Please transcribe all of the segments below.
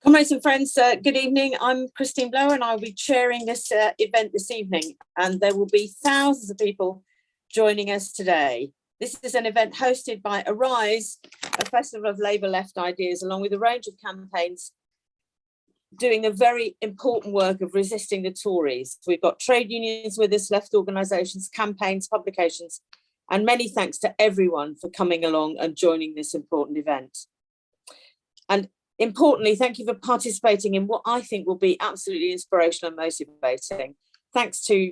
Comrades and friends, good evening. I'm Christine Blow and I'll be chairing this event this evening, and there will be thousands of people joining us today. This is an event hosted by Arise, a festival of Labour left ideas, along with a range of campaigns doing a very important work of resisting the Tories. We've got trade unions with us, left organisations, campaigns, publications, and many thanks to everyone for coming along and joining this important event. And importantly, thank you for participating in what I think will be absolutely inspirational and motivating. Thanks to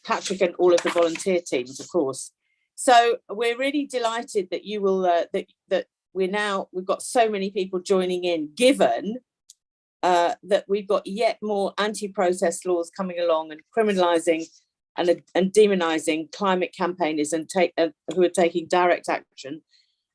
Patrick and all of the volunteer teams, of course. So we're really delighted that you will that we've got so many people joining in, given that we've got yet more anti-protest laws coming along and criminalising and demonising climate campaigners and who are taking direct action,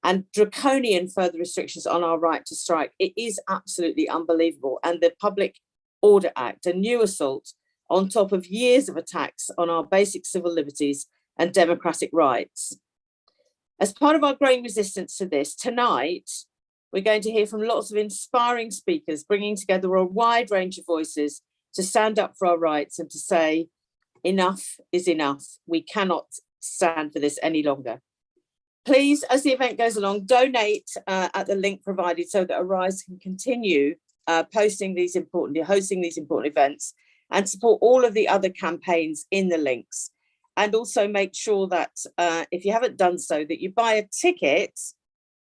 and draconian further restrictions on our right to strike. It is absolutely unbelievable. And the Public Order Act, a new assault on top of years of attacks on our basic civil liberties and democratic rights. As part of our growing resistance to this, tonight, we're going to hear from lots of inspiring speakers, bringing together a wide range of voices to stand up for our rights and to say, enough is enough. We cannot stand for this any longer. Please, as the event goes along, donate at the link provided so that Arise can continue hosting these important events and support all of the other campaigns in the links. And also make sure that if you haven't done so, that you buy a ticket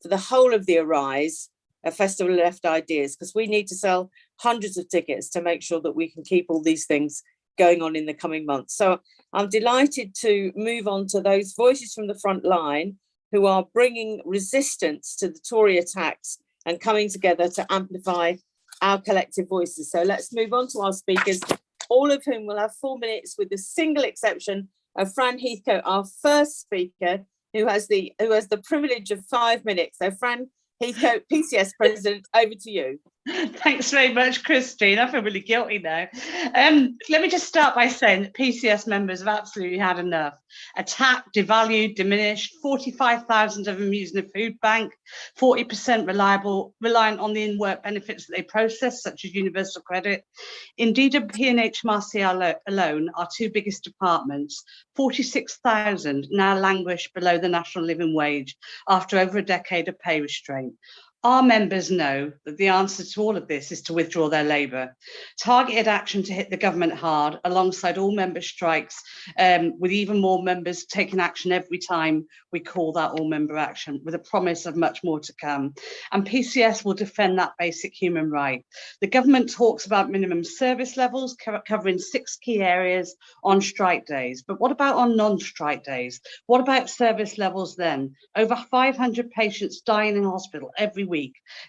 for the whole of the Arise, a festival of left ideas, because we need to sell hundreds of tickets to make sure that we can keep all these things going on in the coming months. So I'm delighted to move on to those voices from the front line who are bringing resistance to the Tory attacks and coming together to amplify our collective voices. So let's move on to our speakers, all of whom will have 4 minutes, with the single exception of Fran Heathcote, our first speaker, who has the privilege of 5 minutes. So Fran Heathcote, PCS President, over to you. Thanks very much, Christine. I feel really guilty now. Let me just start by saying that PCS members have absolutely had enough. Attacked, devalued, diminished, 45,000 of them using a food bank, 40% reliant on the in-work benefits that they process, such as universal credit. Indeed, P&H Marcia alone, our two biggest departments, 46,000 now languish below the national living wage after over a decade of pay restraint. Our members know that the answer to all of this is to withdraw their labour. Targeted action to hit the government hard, alongside all member strikes, with even more members taking action every time we call that all-member action, with a promise of much more to come. And PCS will defend that basic human right. The government talks about minimum service levels, covering 6 key areas on strike days. But what about on non-strike days? What about service levels then? Over 500 patients dying in hospital every week.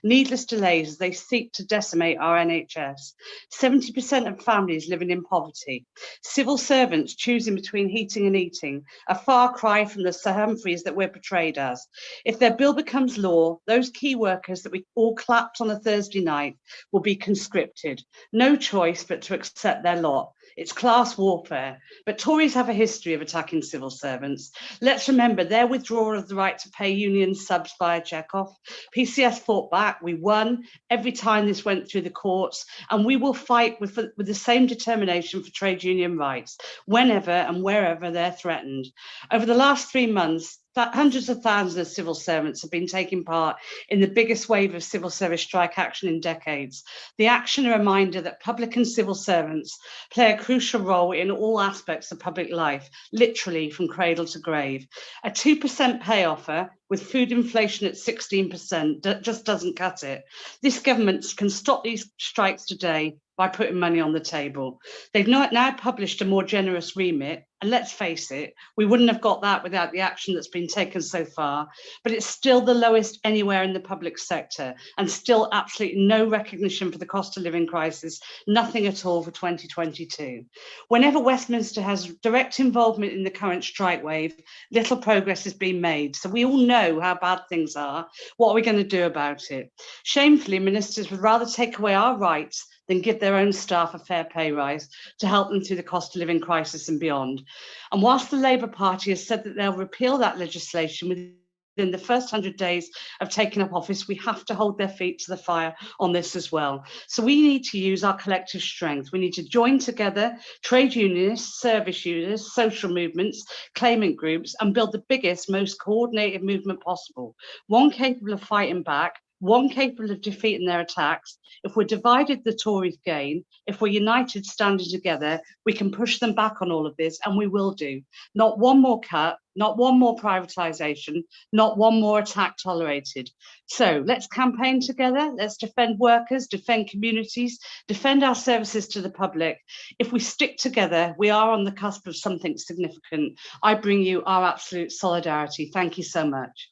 Needless delays as they seek to decimate our NHS. 70% of families living in poverty. Civil servants choosing between heating and eating. A far cry from the Sir Humphreys that we're portrayed as. If their bill becomes law, those key workers that we all clapped on a Thursday night will be conscripted. No choice but to accept their lot. It's class warfare, but Tories have a history of attacking civil servants. Let's remember their withdrawal of the right to pay union subs via checkoff. PCS fought back, we won every time this went through the courts, and we will fight with the same determination for trade union rights, whenever and wherever they're threatened. Over the last 3 months, hundreds of thousands of civil servants have been taking part in the biggest wave of civil service strike action in decades. The action, a reminder that public and civil servants play a crucial role in all aspects of public life, literally from cradle to grave. A 2% pay offer with food inflation at 16% just doesn't cut it. This government can stop these strikes today by putting money on the table. They've now published a more generous remit, and let's face it, we wouldn't have got that without the action that's been taken so far, but it's still the lowest anywhere in the public sector, and still absolutely no recognition for the cost of living crisis, nothing at all for 2022. Whenever Westminster has direct involvement in the current strike wave, little progress has been made, so we all know how bad things are. What are we going to do about it? Shamefully, ministers would rather take away our rights than give their own staff a fair pay rise to help them through the cost of living crisis and beyond. And whilst the Labour Party has said that they'll repeal that legislation in the first 100 days of taking up office, we have to hold their feet to the fire on this as well. So we need to use our collective strength. We need to join together trade unionists, service users, social movements, claimant groups, and build the biggest, most coordinated movement possible. One capable of fighting back, one capable of defeating their attacks. If we're divided, the Tories gain. If we're united, standing together, we can push them back on all of this, and we will do. Not one more cut, not one more privatisation, not one more attack tolerated. So let's campaign together. Let's defend workers, defend communities, defend our services to the public. If we stick together, we are on the cusp of something significant. I bring you our absolute solidarity. Thank you so much.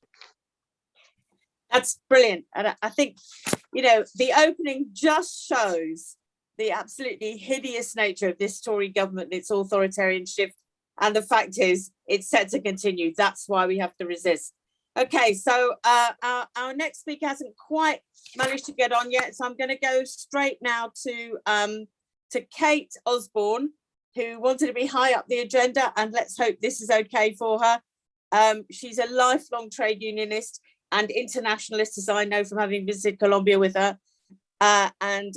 That's brilliant. And I think, you know, the opening just shows the absolutely hideous nature of this Tory government, its authoritarian shift. And the fact is, it's set to continue. That's why we have to resist. Okay, so our next speaker hasn't quite managed to get on yet. So I'm going to go straight now to Kate Osborne, who wanted to be high up the agenda. And let's hope this is okay for her. She's a lifelong trade unionist and internationalist, as I know from having visited Colombia with her, and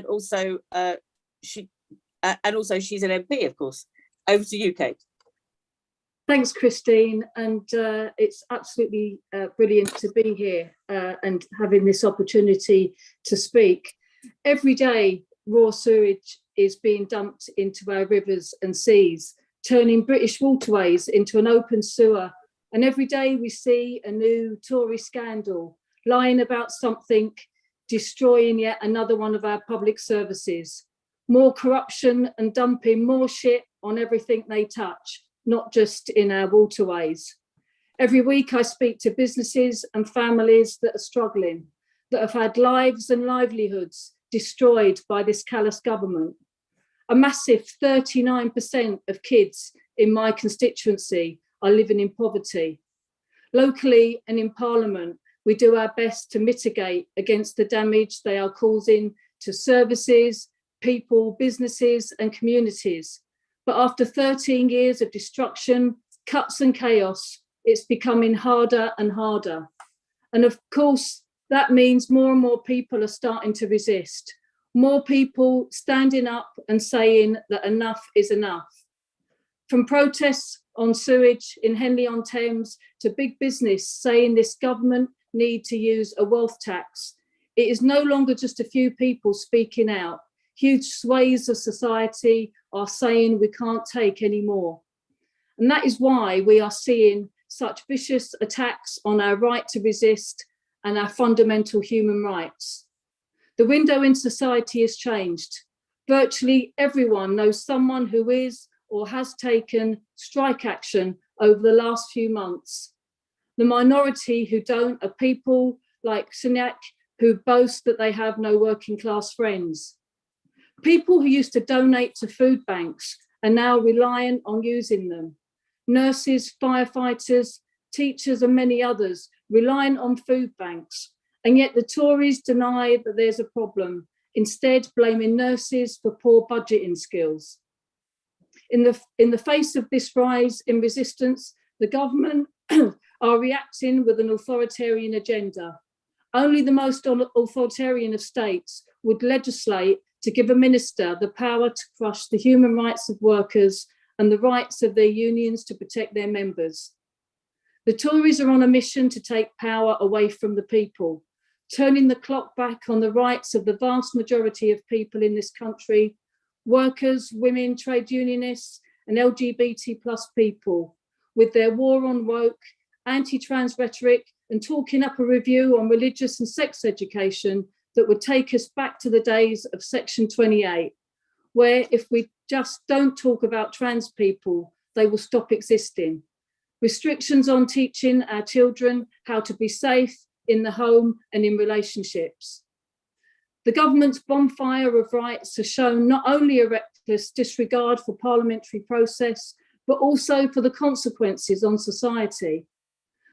also she's an MP, of course. Over to you, Kate. Thanks, Christine, and it's absolutely brilliant to be here and having this opportunity to speak. Every day, raw sewage is being dumped into our rivers and seas, turning British waterways into an open sewer. And every day we see a new Tory scandal, lying about something, destroying yet another one of our public services. More corruption and dumping more shit on everything they touch, not just in our waterways. Every week I speak to businesses and families that are struggling, that have had lives and livelihoods destroyed by this callous government. A massive 39% of kids in my constituency are living in poverty. Locally and in Parliament, we do our best to mitigate against the damage they are causing to services, people, businesses and communities. But after 13 years of destruction, cuts and chaos, it's becoming harder and harder. And of course, that means more and more people are starting to resist. More people standing up and saying that enough is enough. From protests on sewage in Hendy-on-Thames to big business saying this government need to use a wealth tax, it is no longer just a few people speaking out. Huge swathes of society are saying we can't take any more. And that is why we are seeing such vicious attacks on our right to resist and our fundamental human rights. The window in society has changed. Virtually everyone knows someone who is or has taken strike action over the last few months. The minority who don't are people like Sinak, who boast that they have no working class friends. People who used to donate to food banks are now reliant on using them. Nurses, firefighters, teachers and many others reliant on food banks. And yet the Tories deny that there's a problem, instead blaming nurses for poor budgeting skills. In the face of this rise in resistance, the government are reacting with an authoritarian agenda. Only the most authoritarian of states would legislate to give a minister the power to crush the human rights of workers and the rights of their unions to protect their members. The Tories are on a mission to take power away from the people, turning the clock back on the rights of the vast majority of people in this country, workers, women, trade unionists, and LGBT+ people, with their war on woke, anti-trans rhetoric, and talking up a review on religious and sex education that would take us back to the days of Section 28, where if we just don't talk about trans people, they will stop existing. Restrictions on teaching our children how to be safe in the home and in relationships. The government's bonfire of rights has shown not only a reckless disregard for parliamentary process, but also for the consequences on society.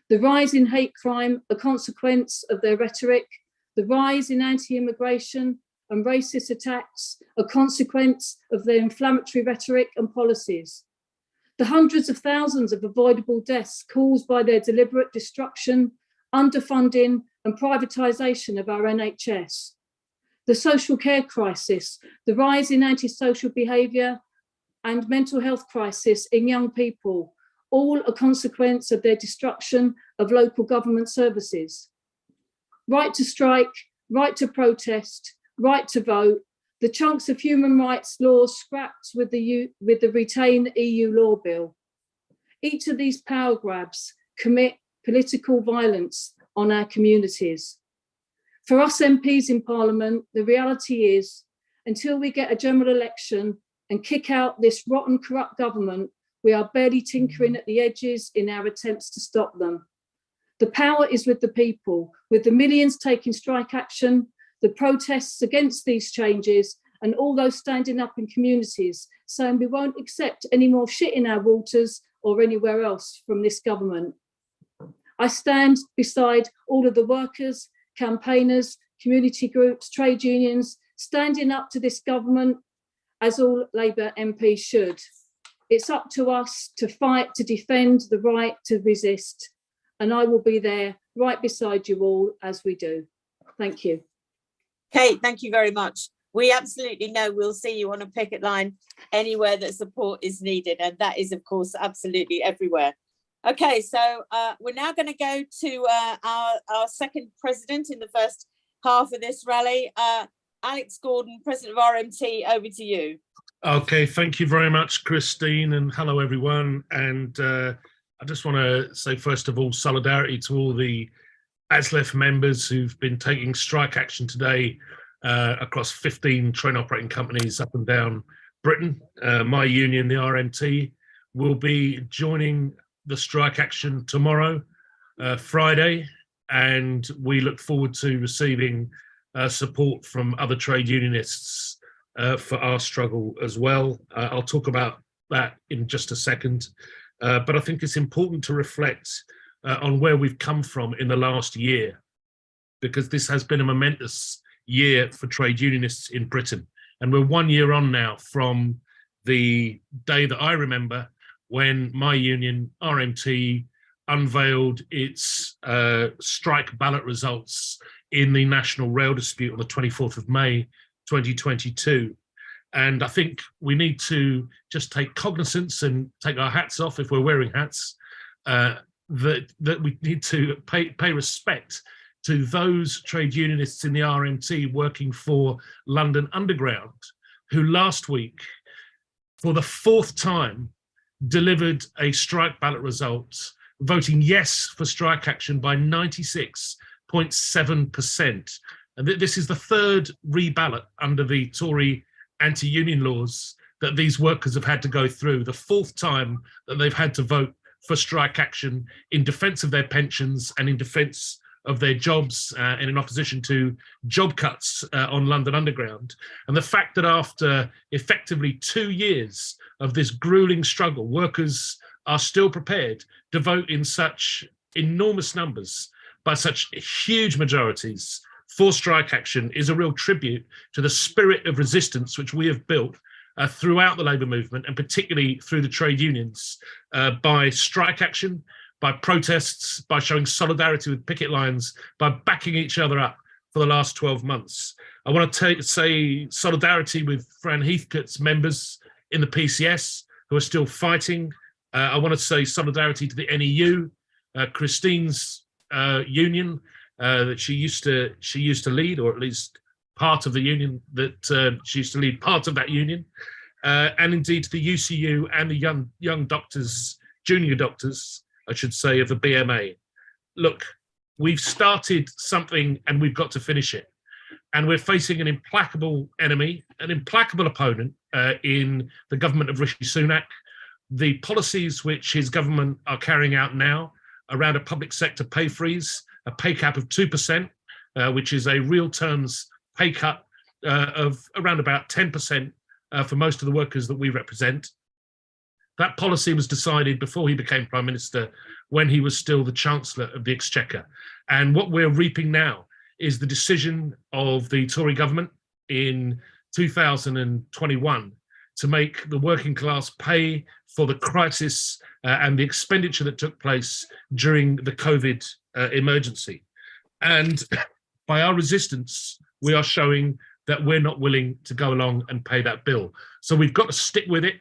The rise in hate crime, a consequence of their rhetoric, the rise in anti-immigration and racist attacks, a consequence of their inflammatory rhetoric and policies. The hundreds of thousands of avoidable deaths caused by their deliberate destruction, underfunding and privatisation of our NHS. The social care crisis, the rise in antisocial behaviour and mental health crisis in young people, all a consequence of their destruction of local government services. Right to strike, right to protest, right to vote, the chunks of human rights laws scrapped with the retained EU law bill. Each of these power grabs commit political violence on our communities. For us MPs in Parliament, the reality is, until we get a general election and kick out this rotten, corrupt government, we are barely tinkering at the edges in our attempts to stop them. The power is with the people, with the millions taking strike action, the protests against these changes, and all those standing up in communities saying we won't accept any more shit in our waters or anywhere else from this government. I stand beside all of the workers, campaigners, community groups, trade unions, standing up to this government as all Labour MPs should. It's up to us to fight, to defend the right to resist, and I will be there right beside you all as we do. Thank you. Kate, thank you very much. We absolutely know we'll see you on a picket line anywhere that support is needed, and that is, of course, absolutely everywhere. Okay, so we're now going to go to our second president in the first half of this rally. Alex Gordon, President of RMT, over to you. Okay, thank you very much, Christine, and hello, everyone. And I just want to say, first of all, solidarity to all the ASLEF members who've been taking strike action today across 15 train operating companies up and down Britain. My union, the RMT, will be joining the strike action tomorrow, Friday, and we look forward to receiving support from other trade unionists for our struggle as well. I'll talk about that in just a second, but I think it's important to reflect on where we've come from in the last year, because this has been a momentous year for trade unionists in Britain. And we're 1 year on now from the day that I remember when my union, RMT, unveiled its strike ballot results in the national rail dispute on the 24th of May, 2022. And I think we need to just take cognizance and take our hats off, if we're wearing hats, that we need to pay respect to those trade unionists in the RMT working for London Underground, who last week, for the fourth time, delivered a strike ballot result, voting yes for strike action by 96.7%. And this is the third reballot under the Tory anti-union laws that these workers have had to go through, the fourth time that they've had to vote for strike action in defence of their pensions and in defence of their jobs and in opposition to job cuts on London Underground. And the fact that after effectively 2 years of this grueling struggle, workers are still prepared to vote in such enormous numbers by such huge majorities for strike action is a real tribute to the spirit of resistance which we have built throughout the labour movement, and particularly through the trade unions, by strike action, by protests, by showing solidarity with picket lines, by backing each other up for the last 12 months. I want to say solidarity with Fran Heathcote's members in the PCS who are still fighting. I want to say solidarity to the NEU, Christine's union that she used to lead, or at least part of the union that she used to lead, part of that union, and indeed to the UCU and the young doctors, junior doctors, I should say, of the BMA. Look, we've started something and we've got to finish it. And we're facing an implacable enemy, an implacable opponent in the government of Rishi Sunak. The policies which his government are carrying out now around a public sector pay freeze, a pay cap of 2%, which is a real terms pay cut of around about 10% for most of the workers that we represent. That policy was decided before he became Prime Minister, when he was still the Chancellor of the Exchequer. And what we're reaping now is the decision of the Tory government in 2021 to make the working class pay for the crisis and the expenditure that took place during the COVID emergency. And by our resistance, we are showing that we're not willing to go along and pay that bill. So we've got to stick with it.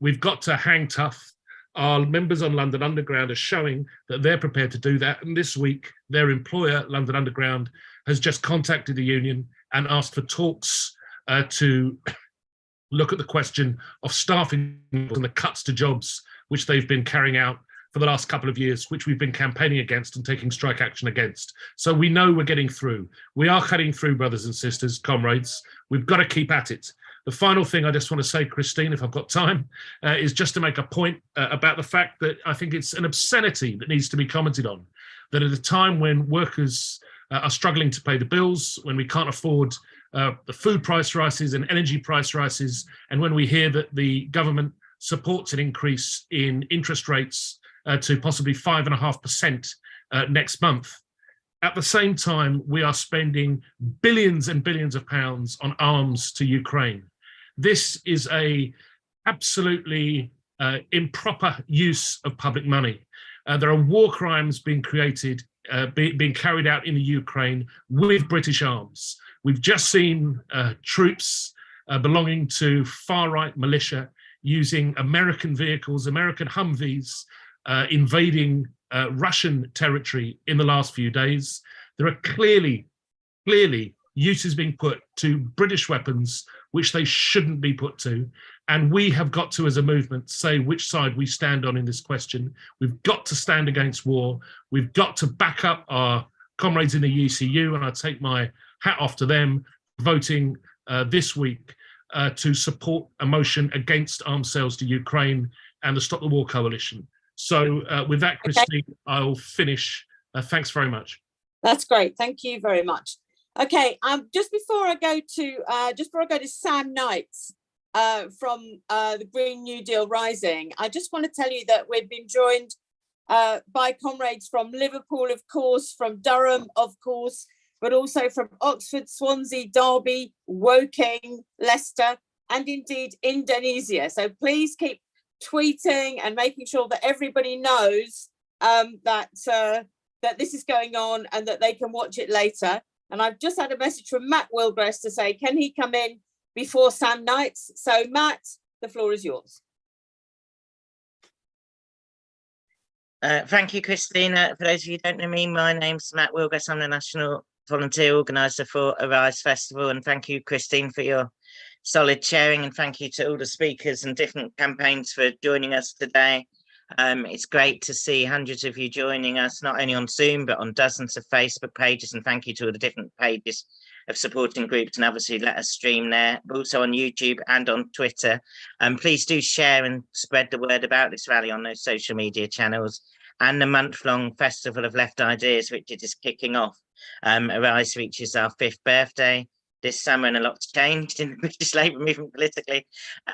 We've got to hang tough. Our members on London Underground are showing that they're prepared to do that. And this week, their employer, London Underground, has just contacted the union and asked for talks to look at the question of staffing and the cuts to jobs, which they've been carrying out for the last couple of years, which we've been campaigning against and taking strike action against. So we know we're getting through. We are cutting through, brothers and sisters, comrades. We've got to keep at it. The final thing I just want to say, Christine, if I've got time, is just to make a point about the fact that I think it's an obscenity that needs to be commented on, that at a time when workers are struggling to pay the bills, when we can't afford the food price rises and energy price rises, and when we hear that the government supports an increase in interest rates to possibly 5.5% next month, at the same time, we are spending billions and billions of pounds on arms to Ukraine. This is a absolutely improper use of public money. There are war crimes being created, being carried out in the Ukraine with British arms. We've just seen troops belonging to far-right militia using American vehicles, American Humvees, invading Russian territory in the last few days. There are clearly uses being put to British weapons, which they shouldn't be put to. And we have got to, as a movement, say which side we stand on in this question. We've got to stand against war. We've got to back up our comrades in the ECU, and I take my hat off to them, voting this week to support a motion against arms sales to Ukraine and the Stop the War Coalition. So with that, Christine, okay, I'll finish. Thanks very much. That's great. Thank you very much. Okay, just before I go to Sam Knights from the Green New Deal Rising, I just want to tell you that we've been joined by comrades from Liverpool, of course, from Durham, of course, but also from Oxford, Swansea, Derby, Woking, Leicester, and indeed Indonesia. So please keep tweeting and making sure that everybody knows that this is going on and that they can watch it later. And I've just had a message from Matt Wiggers to say, can he come in before Sam Knights? So Matt, the floor is yours. Thank you, Christina. For those of you who don't know me, my name's Matt Wiggers. I'm the National Volunteer Organiser for Arise Festival. And thank you, Christine, for your solid chairing. And thank you to all the speakers and different campaigns for joining us today. It's great to see hundreds of you joining us, not only on Zoom, but on dozens of Facebook pages. And thank you to all the different pages of supporting groups and others who let us stream there, but also on YouTube and on Twitter. Please do share and spread the word about this rally on those social media channels and the month-long Festival of Left Ideas, which is kicking off. Arise reaches our 5th birthday this summer, and a lot's changed in the British Labour movement politically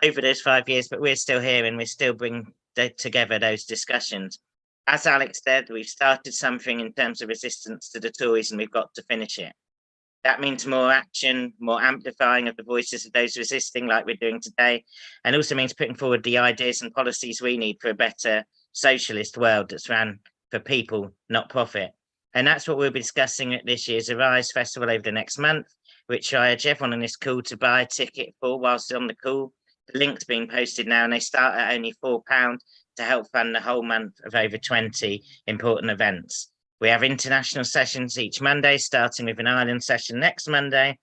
over those 5 years, but we're still here and we're still bringing together those discussions. As Alex said, we've started something in terms of resistance to the Tories, and we've got to finish it. That means more action, more amplifying of the voices of those resisting, like we're doing today, and also means putting forward the ideas and policies we need for a better socialist world that's run for people, not profit. And that's what we'll be discussing at this year's Arise Festival over the next month, which I urge everyone on this call to buy a ticket for whilst on the call. The link's being posted now, and they start at only £4 to help fund the whole month of over 20 important events. We have international sessions each Monday, starting with an Ireland session next Monday.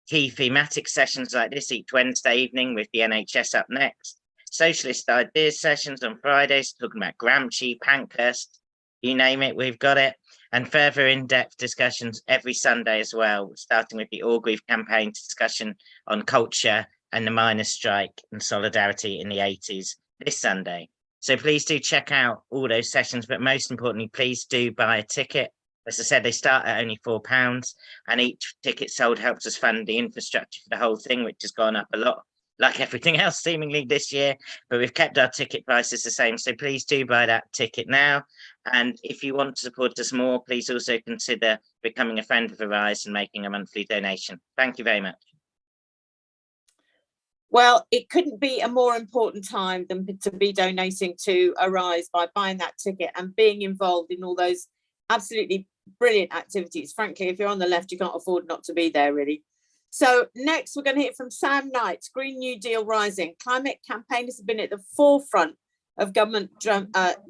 Key thematic sessions like this each Wednesday evening, with the NHS up next. Socialist ideas sessions on Fridays, talking about Gramsci, Pankhurst, you name it, we've got it. And further in-depth discussions every Sunday as well, starting with the Orgreave campaign discussion on culture and the miners' strike and solidarity in the 80s this Sunday. So please do check out all those sessions, but most importantly, please do buy a ticket. As I said, they start at only £4, and each ticket sold helps us fund the infrastructure for the whole thing, which has gone up a lot, like everything else seemingly this year, but we've kept our ticket prices the same. So please do buy that ticket now. And if you want to support us more, please also consider becoming a friend of Arise and making a monthly donation. Thank you very much. Well, it couldn't be a more important time than to be donating to Arise by buying that ticket and being involved in all those absolutely brilliant activities. Frankly, if you're on the left, you can't afford not to be there, really. So next, we're going to hear from Sam Knight, Green New Deal Rising. Climate campaigners have been at the forefront of government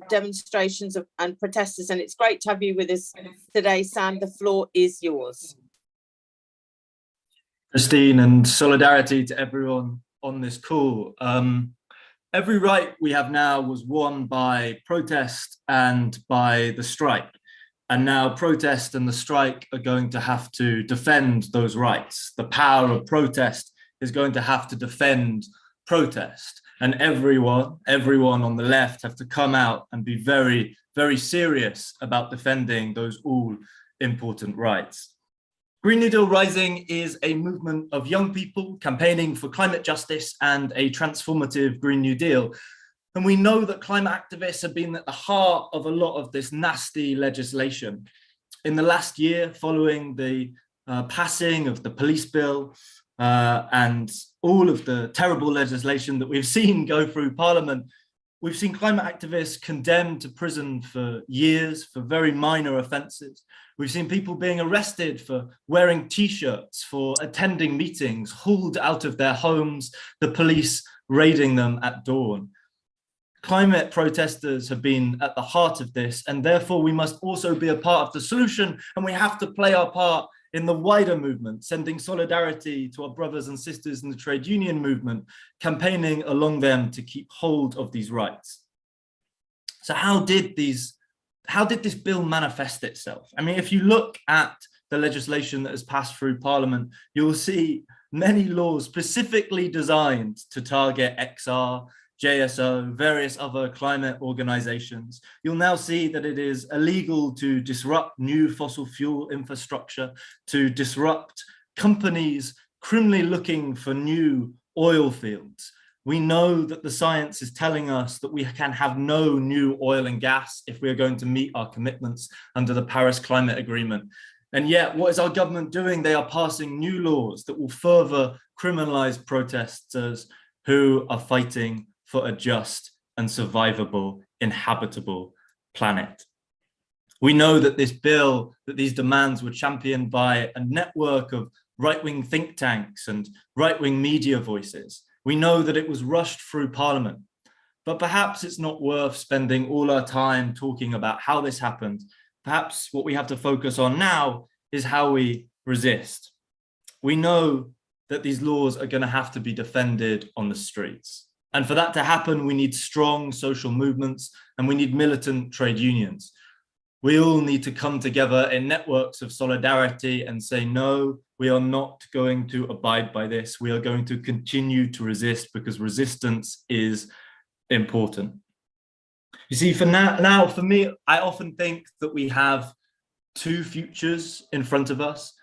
demonstrations and protesters, and it's great to have you with us today, Sam. The floor is yours. Christine, and solidarity to everyone on this call. Every right we have now was won by protest and by the strike. And now protest and the strike are going to have to defend those rights. The power of protest is going to have to defend protest. And everyone on the left have to come out and be very, very serious about defending those all important rights. Green New Deal Rising is a movement of young people campaigning for climate justice and a transformative Green New Deal. And we know that climate activists have been at the heart of a lot of this nasty legislation. In the last year, following the passing of the police bill and all of the terrible legislation that we've seen go through Parliament, we've seen climate activists condemned to prison for years for very minor offences. We've seen people being arrested for wearing T-shirts, for attending meetings, hauled out of their homes, the police raiding them at dawn. Climate protesters have been at the heart of this, and therefore we must also be a part of the solution, and we have to play our part in the wider movement, sending solidarity to our brothers and sisters in the trade union movement, campaigning along them to keep hold of these rights. So how did this bill manifest itself? I mean, if you look at the legislation that has passed through Parliament, you will see many laws specifically designed to target XR, JSO, various other climate organizations. You'll now see that it is illegal to disrupt new fossil fuel infrastructure, to disrupt companies criminally looking for new oil fields. We know that the science is telling us that we can have no new oil and gas if we are going to meet our commitments under the Paris Climate Agreement. And yet, what is our government doing? They are passing new laws that will further criminalize protesters who are fighting for a just and survivable, inhabitable planet. We know that this bill, that these demands were championed by a network of right-wing think tanks and right-wing media voices. We know that it was rushed through Parliament, but perhaps it's not worth spending all our time talking about how this happened. Perhaps what we have to focus on now is how we resist. We know that these laws are going to have to be defended on the streets. And for that to happen, we need strong social movements and we need militant trade unions. We all need to come together in networks of solidarity and say, no, we are not going to abide by this. We are going to continue to resist because resistance is important. You see, for now, for me, I often think that we have two futures in front of us.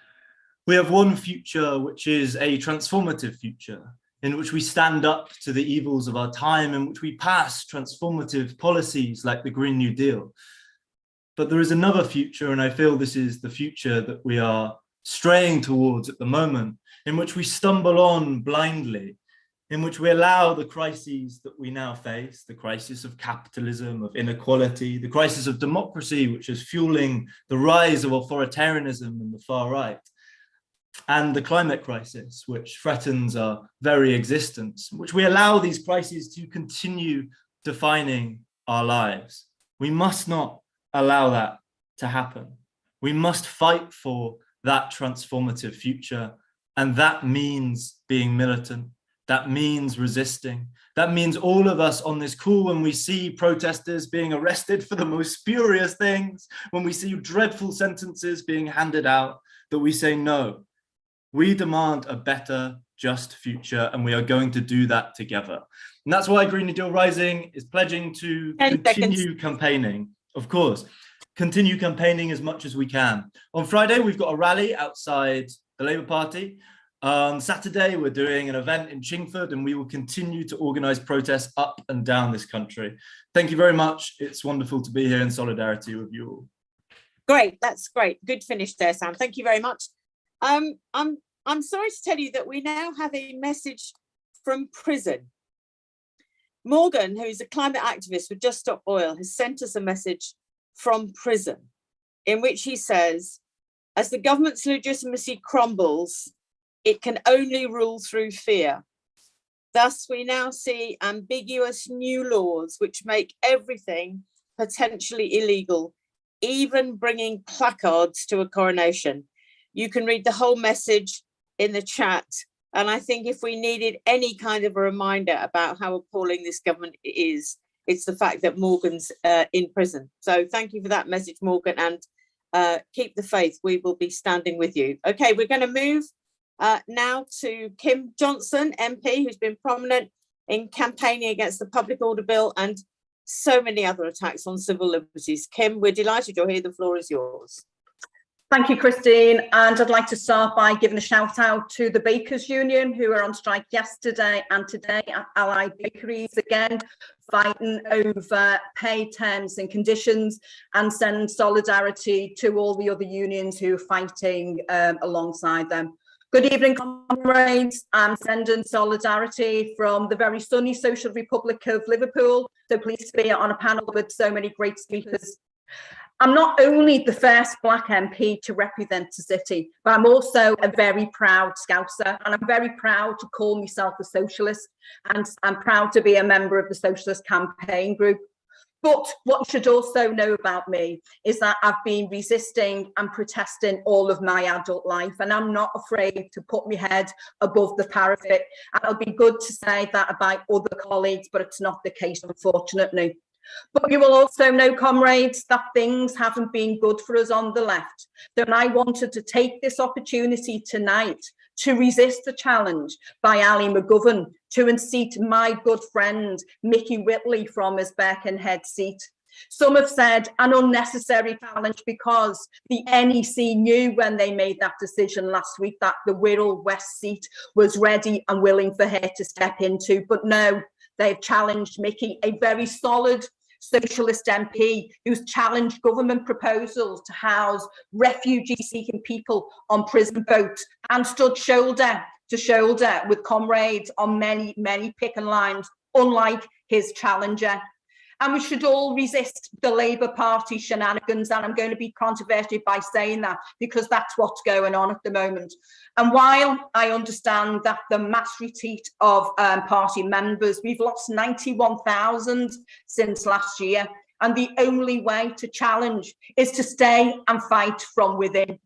We have one future, which is a transformative future, in which we stand up to the evils of our time, in which we pass transformative policies like the Green New Deal. But there is another future, and I feel this is the future that we are straying towards at the moment, in which we stumble on blindly, in which we allow the crises that we now face, the crisis of capitalism, of inequality, the crisis of democracy, which is fueling the rise of authoritarianism in the far right, and the climate crisis, which threatens our very existence, which we allow these crises to continue defining our lives. We must not allow that to happen. We must fight for that transformative future, and that means being militant. That means resisting. That means all of us on this call, when we see protesters being arrested for the most spurious things, when we see dreadful sentences being handed out, that we say no. We demand a better, just future, and we are going to do that together. And that's why Green New Deal Rising is pledging to continue campaigning, of course, continue campaigning as much as we can. On Friday, we've got a rally outside the Labour Party. On Saturday, we're doing an event in Chingford, and we will continue to organise protests up and down this country. Thank you very much. It's wonderful to be here in solidarity with you all. Great, that's great. Good finish there, Sam. Thank you very much. I'm sorry to tell you that we now have a message from prison. Morgan, who is a climate activist with Just Stop Oil, has sent us a message from prison in which he says, as the government's legitimacy crumbles, it can only rule through fear. Thus, we now see ambiguous new laws which make everything potentially illegal, even bringing placards to a coronation. You can read the whole message in the chat. And I think if we needed any kind of a reminder about how appalling this government is, it's the fact that Morgan's in prison. So thank you for that message, Morgan, and keep the faith. We will be standing with you. Okay, we're going to move now to Kim Johnson, MP, who's been prominent in campaigning against the Public Order Bill and so many other attacks on civil liberties. Kim, we're delighted you're here. The floor is yours. Thank you, Christine. And I'd like to start by giving a shout out to the Bakers Union, who were on strike yesterday and today at Allied Bakeries, again, fighting over pay terms and conditions, and send solidarity to all the other unions who are fighting alongside them. Good evening, comrades. I'm sending solidarity from the very sunny Social Republic of Liverpool. So pleased to be on a panel with so many great speakers. I'm not only the first Black MP to represent the city, but I'm also a very proud Scouser, and I'm very proud to call myself a socialist, and I'm proud to be a member of the Socialist Campaign Group. But what you should also know about me is that I've been resisting and protesting all of my adult life, and I'm not afraid to put my head above the parapet. And it'll be good to say that about other colleagues, but it's not the case, unfortunately. But you will also know, comrades, that things haven't been good for us on the left. Then I wanted to take this opportunity tonight to resist the challenge by Ali McGovern to unseat my good friend Mickey Whitley from his Birkenhead seat. Some have said an unnecessary challenge because the NEC knew when they made that decision last week that the Wirral West seat was ready and willing for her to step into. But no, they've challenged Mickey, a very solid socialist MP who's challenged government proposals to house refugee-seeking people on prison boats and stood shoulder to shoulder with comrades on many, many picking lines, unlike his challenger. And we should all resist the Labour Party shenanigans, and I'm going to be controversial by saying that because that's what's going on at the moment. And while I understand that the mass retreat of party members, we've lost 91,000 since last year, and the only way to challenge is to stay and fight from within.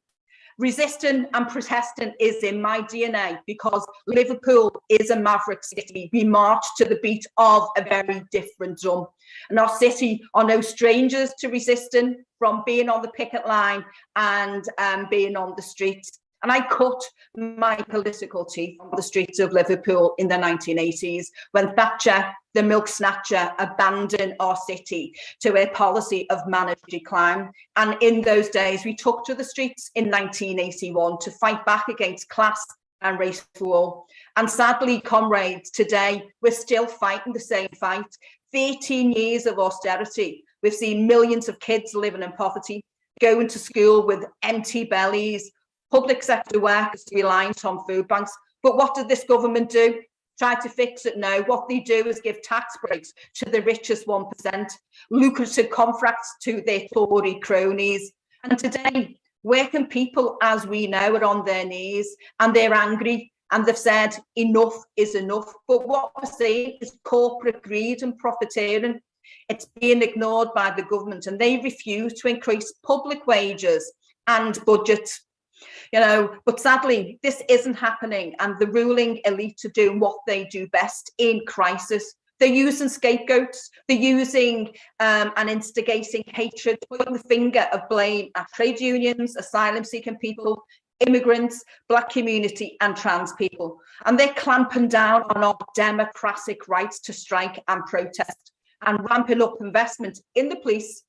Resisting and protesting is in my DNA because Liverpool is a maverick city. We march to the beat of a very different drum. And our city are no strangers to resisting, from being on the picket line and being on the streets. And I cut my political teeth on the streets of Liverpool in the 1980s when Thatcher, the milk snatcher, abandoned our city to a policy of managed decline. And in those days, we took to the streets in 1981 to fight back against class and race war. And sadly, comrades, today, we're still fighting the same fight. 13 years of austerity. We've seen millions of kids living in poverty, going to school with empty bellies, public sector workers reliant on food banks. But what did this government do? Try to fix it? No. What they do is give tax breaks to the richest 1%, lucrative contracts to their Tory cronies. And today, working people, as we know, are on their knees and they're angry. And they've said enough is enough. But what we're seeing is corporate greed and profiteering. It's being ignored by the government, and they refuse to increase public wages and budgets. You know, but sadly, this isn't happening, and the ruling elite are doing what they do best in crisis. They're using scapegoats, they're using and instigating hatred, pointing the finger of blame at trade unions, asylum-seeking people, immigrants, Black community and trans people. And they're clamping down on our democratic rights to strike and protest, and ramping up investment in the police,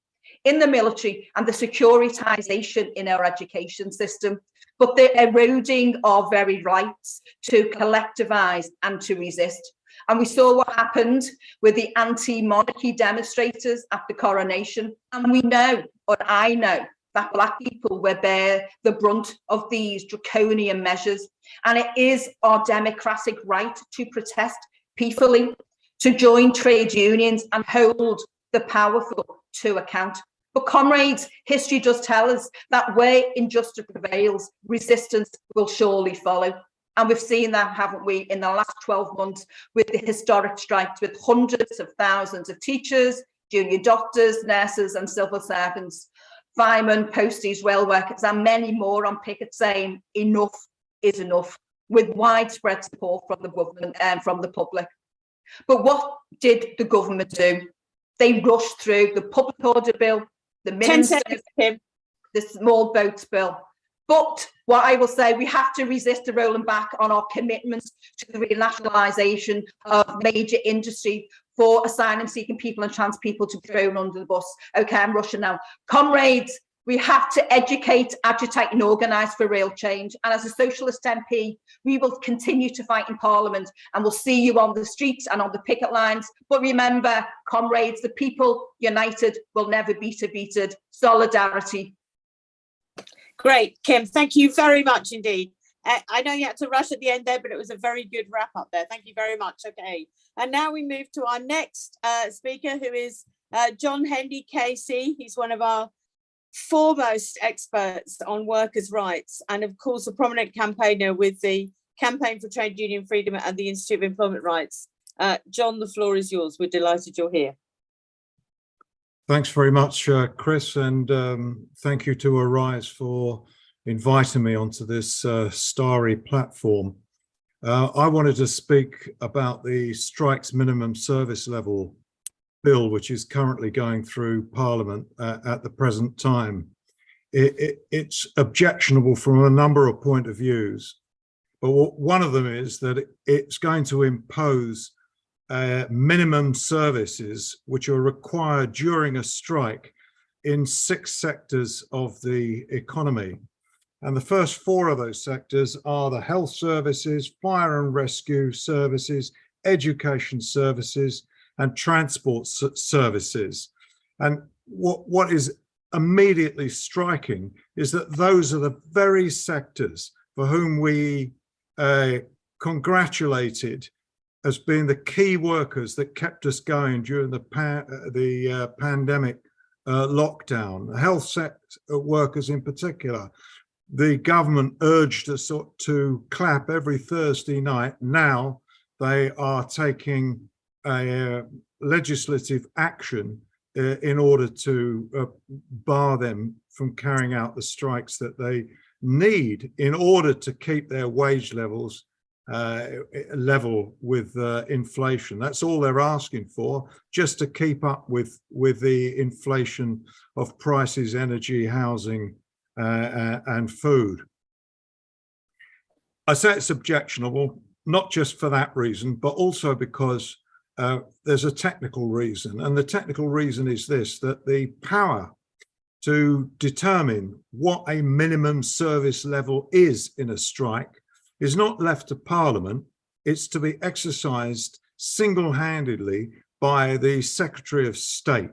in the military, and the securitisation in our education system. But they're eroding our very rights to collectivise and to resist. And we saw what happened with the anti-monarchy demonstrators at the coronation. And we know, or I know, that Black people will bear the brunt of these draconian measures. And it is our democratic right to protest peacefully, to join trade unions and hold the powerful to account. But comrades, history does tell us that where injustice prevails, resistance will surely follow. And we've seen that, haven't we, in the last 12 months with the historic strikes with hundreds of thousands of teachers, junior doctors, nurses and civil servants, firemen, posties, rail workers and many more on picket saying enough is enough, with widespread support from the government and from the public. But what did the government do? They rushed through the public order bill, the minimum service, the small boats bill. But what I will say, we have to resist the rolling back on our commitments to the renationalisation of major industry for asylum-seeking people and trans people to be thrown under the bus. Okay, I'm rushing now. Comrades, we have to educate, agitate and organise for real change. And as a Socialist MP, we will continue to fight in Parliament and we'll see you on the streets and on the picket lines. But remember, comrades, the people united will never be defeated. Solidarity. Great, Kim, thank you very much indeed. I know you had to rush at the end there, but it was a very good wrap up there. Thank you very much. Okay, and now we move to our next speaker, who is John Hendy KC. He's one of our foremost experts on workers' rights and of course a prominent campaigner with the Campaign for Trade Union Freedom and the Institute of Employment Rights. John, the floor is yours. We're delighted you're here. Thanks very much, Chris, and thank you to Arise for inviting me onto this starry platform. I wanted to speak about the strikes minimum service level bill, which is currently going through Parliament at the present time. It's objectionable from a number of point of views, but one of them is that it's going to impose minimum services which are required during a strike in 6 sectors of the economy. And the first 4 of those sectors are the health services, fire and rescue services, education services, and transport services. And what is immediately striking is that those are the very sectors for whom we congratulated as being the key workers that kept us going during the pandemic lockdown. Health sector workers in particular, the government urged us to clap every Thursday night. Now they are taking a legislative action in order to bar them from carrying out the strikes that they need in order to keep their wage levels level with inflation. That's all they're asking for, just to keep up with the inflation of prices, energy, housing, and food. I say it's objectionable, not just for that reason, but also because there's a technical reason. And the technical reason is this, that the power to determine what a minimum service level is in a strike is not left to Parliament. It's to be exercised single-handedly by the Secretary of State.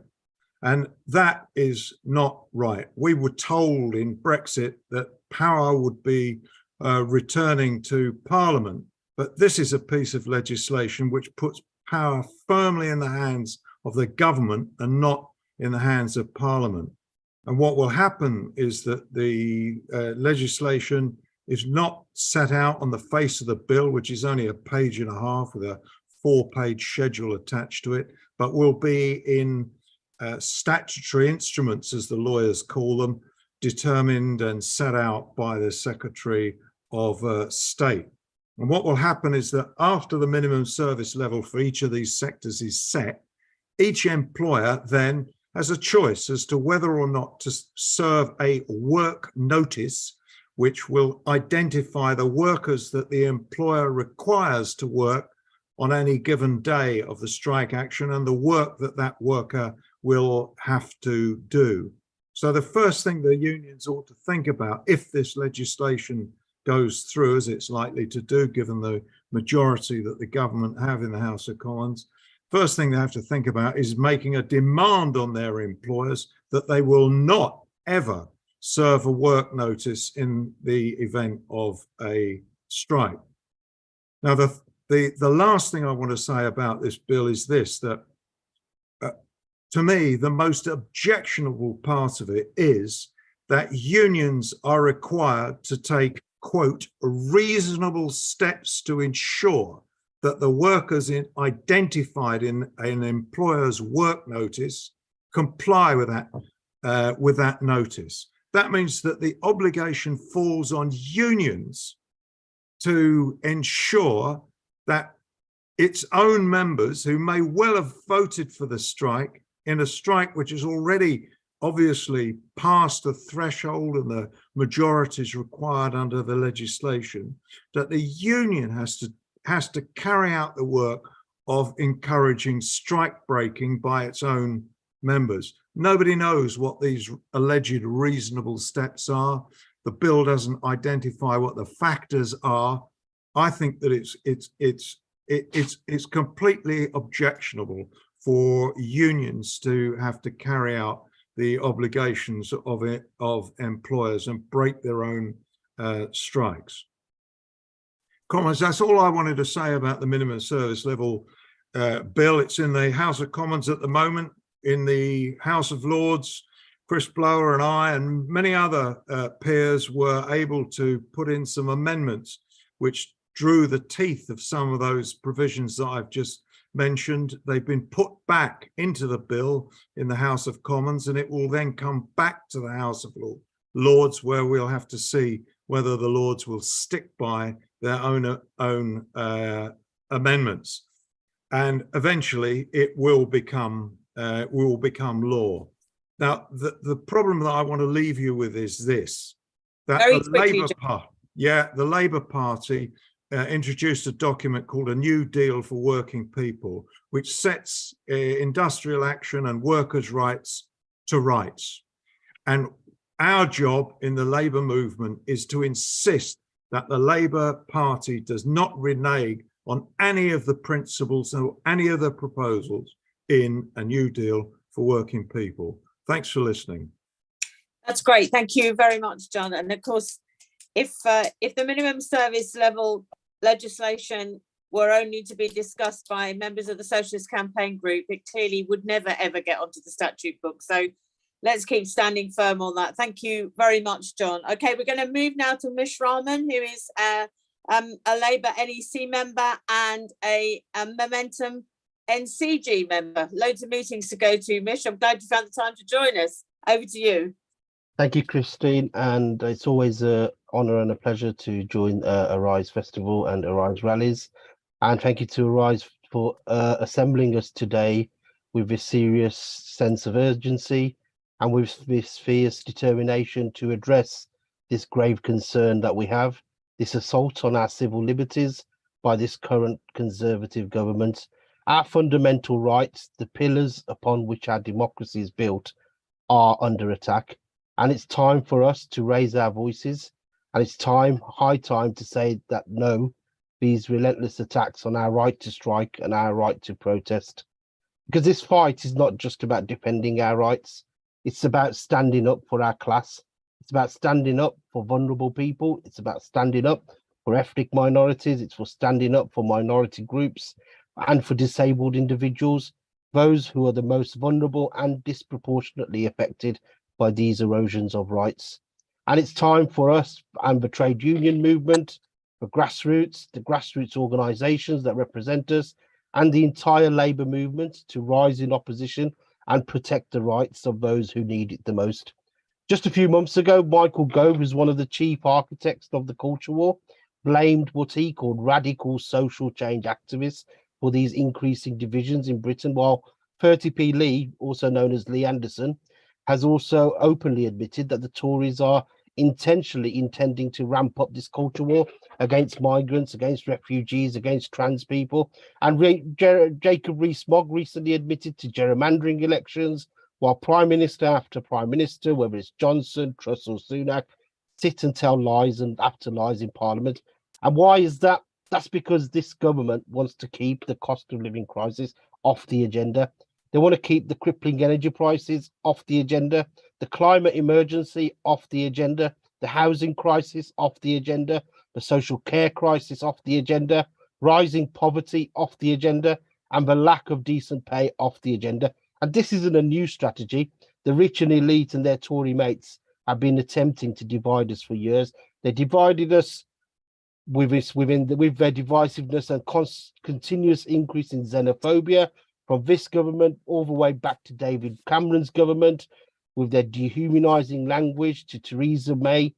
And that is not right. We were told in Brexit that power would be returning to Parliament, but this is a piece of legislation which puts power firmly in the hands of the government and not in the hands of Parliament. And what will happen is that the legislation is not set out on the face of the bill, which is only a page and a half with a 4-page schedule attached to it, but will be in statutory instruments, as the lawyers call them, determined and set out by the Secretary of State. And what will happen is that after the minimum service level for each of these sectors is set, each employer then has a choice as to whether or not to serve a work notice, which will identify the workers that the employer requires to work on any given day of the strike action and the work that that worker will have to do. So the first thing the unions ought to think about, if this legislation goes through, as it's likely to do, given the majority that the government have in the House of Commons, first thing they have to think about is making a demand on their employers that they will not ever serve a work notice in the event of a strike. Now, the last thing I want to say about this bill is this, that to me, the most objectionable part of it is that unions are required to take, quote, reasonable steps to ensure that the workers identified in an employer's work notice comply with that notice. That means that the obligation falls on unions to ensure that its own members, who may well have voted for the strike, in a strike which is already obviously past the threshold and the majorities required under the legislation, that the union has to carry out the work of encouraging strike breaking by its own members. Nobody knows what these alleged reasonable steps are. The bill doesn't identify what the factors are. I think that it's completely objectionable for unions to have to carry out the obligations of employers and break their own strikes. Commons, that's all I wanted to say about the minimum service level bill. It's in the House of Commons at the moment. In the House of Lords, Chris Blower and I and many other peers were able to put in some amendments which drew the teeth of some of those provisions that I've just mentioned. They've been put back into the bill in the House of Commons, and it will then come back to the House of Lords, where we'll have to see whether the Lords will stick by their own amendments, and eventually it will become law. Now, the problem that I want to leave you with is this: that the Labour Party introduced a document called a New Deal for Working People, which sets industrial action and workers' rights to rights. And our job in the Labour movement is to insist that the Labour Party does not renege on any of the principles or any of the proposals in a New Deal for Working People. Thanks for listening. That's great. Thank you very much, John. And of course, if the minimum service level legislation were only to be discussed by members of the Socialist Campaign Group, it clearly would never, ever get onto the statute book. So let's keep standing firm on that. Thank you very much, John. Okay, we're going to move now to Mish Rahman, who is a Labour NEC member and a Momentum NCG member. Loads of meetings to go to, Mish. I'm glad you found the time to join us. Over to you. Thank you, Christine, and it's always an honour and a pleasure to join Arise Festival and Arise rallies. And thank you to Arise for assembling us today with this serious sense of urgency and with this fierce determination to address this grave concern that we have, this assault on our civil liberties by this current Conservative government. Our fundamental rights, the pillars upon which our democracy is built, are under attack. And it's time for us to raise our voices, and it's high time to say that no, these relentless attacks on our right to strike and our right to protest. Because this fight is not just about defending our rights, it's about standing up for our class, it's about standing up for vulnerable people, it's about standing up for ethnic minorities, it's for standing up for minority groups and for disabled individuals, those who are the most vulnerable and disproportionately affected by these erosions of rights. And it's time for us and the trade union movement, the grassroots organisations that represent us, and the entire Labour movement to rise in opposition and protect the rights of those who need it the most. Just a few months ago, Michael Gove, who's one of the chief architects of the culture war, blamed what he called radical social change activists for these increasing divisions in Britain, while 30p Lee, also known as Lee Anderson, has also openly admitted that the Tories are intentionally intending to ramp up this culture war against migrants, against refugees, against trans people. And Jacob Rees-Mogg recently admitted to gerrymandering elections, while Prime Minister after Prime Minister, whether it's Johnson, Truss or Sunak, sit and tell lies and after lies in Parliament. And why is that? That's because this government wants to keep the cost of living crisis off the agenda. They want to keep the crippling energy prices off the agenda, the climate emergency off the agenda, the housing crisis off the agenda, the social care crisis off the agenda, rising poverty off the agenda, and the lack of decent pay off the agenda. And this isn't a new strategy. The rich and elite and their Tory mates have been attempting to divide us for years. They divided us with their divisiveness and continuous increase in xenophobia from this government all the way back to David Cameron's government, with their dehumanising language, to Theresa May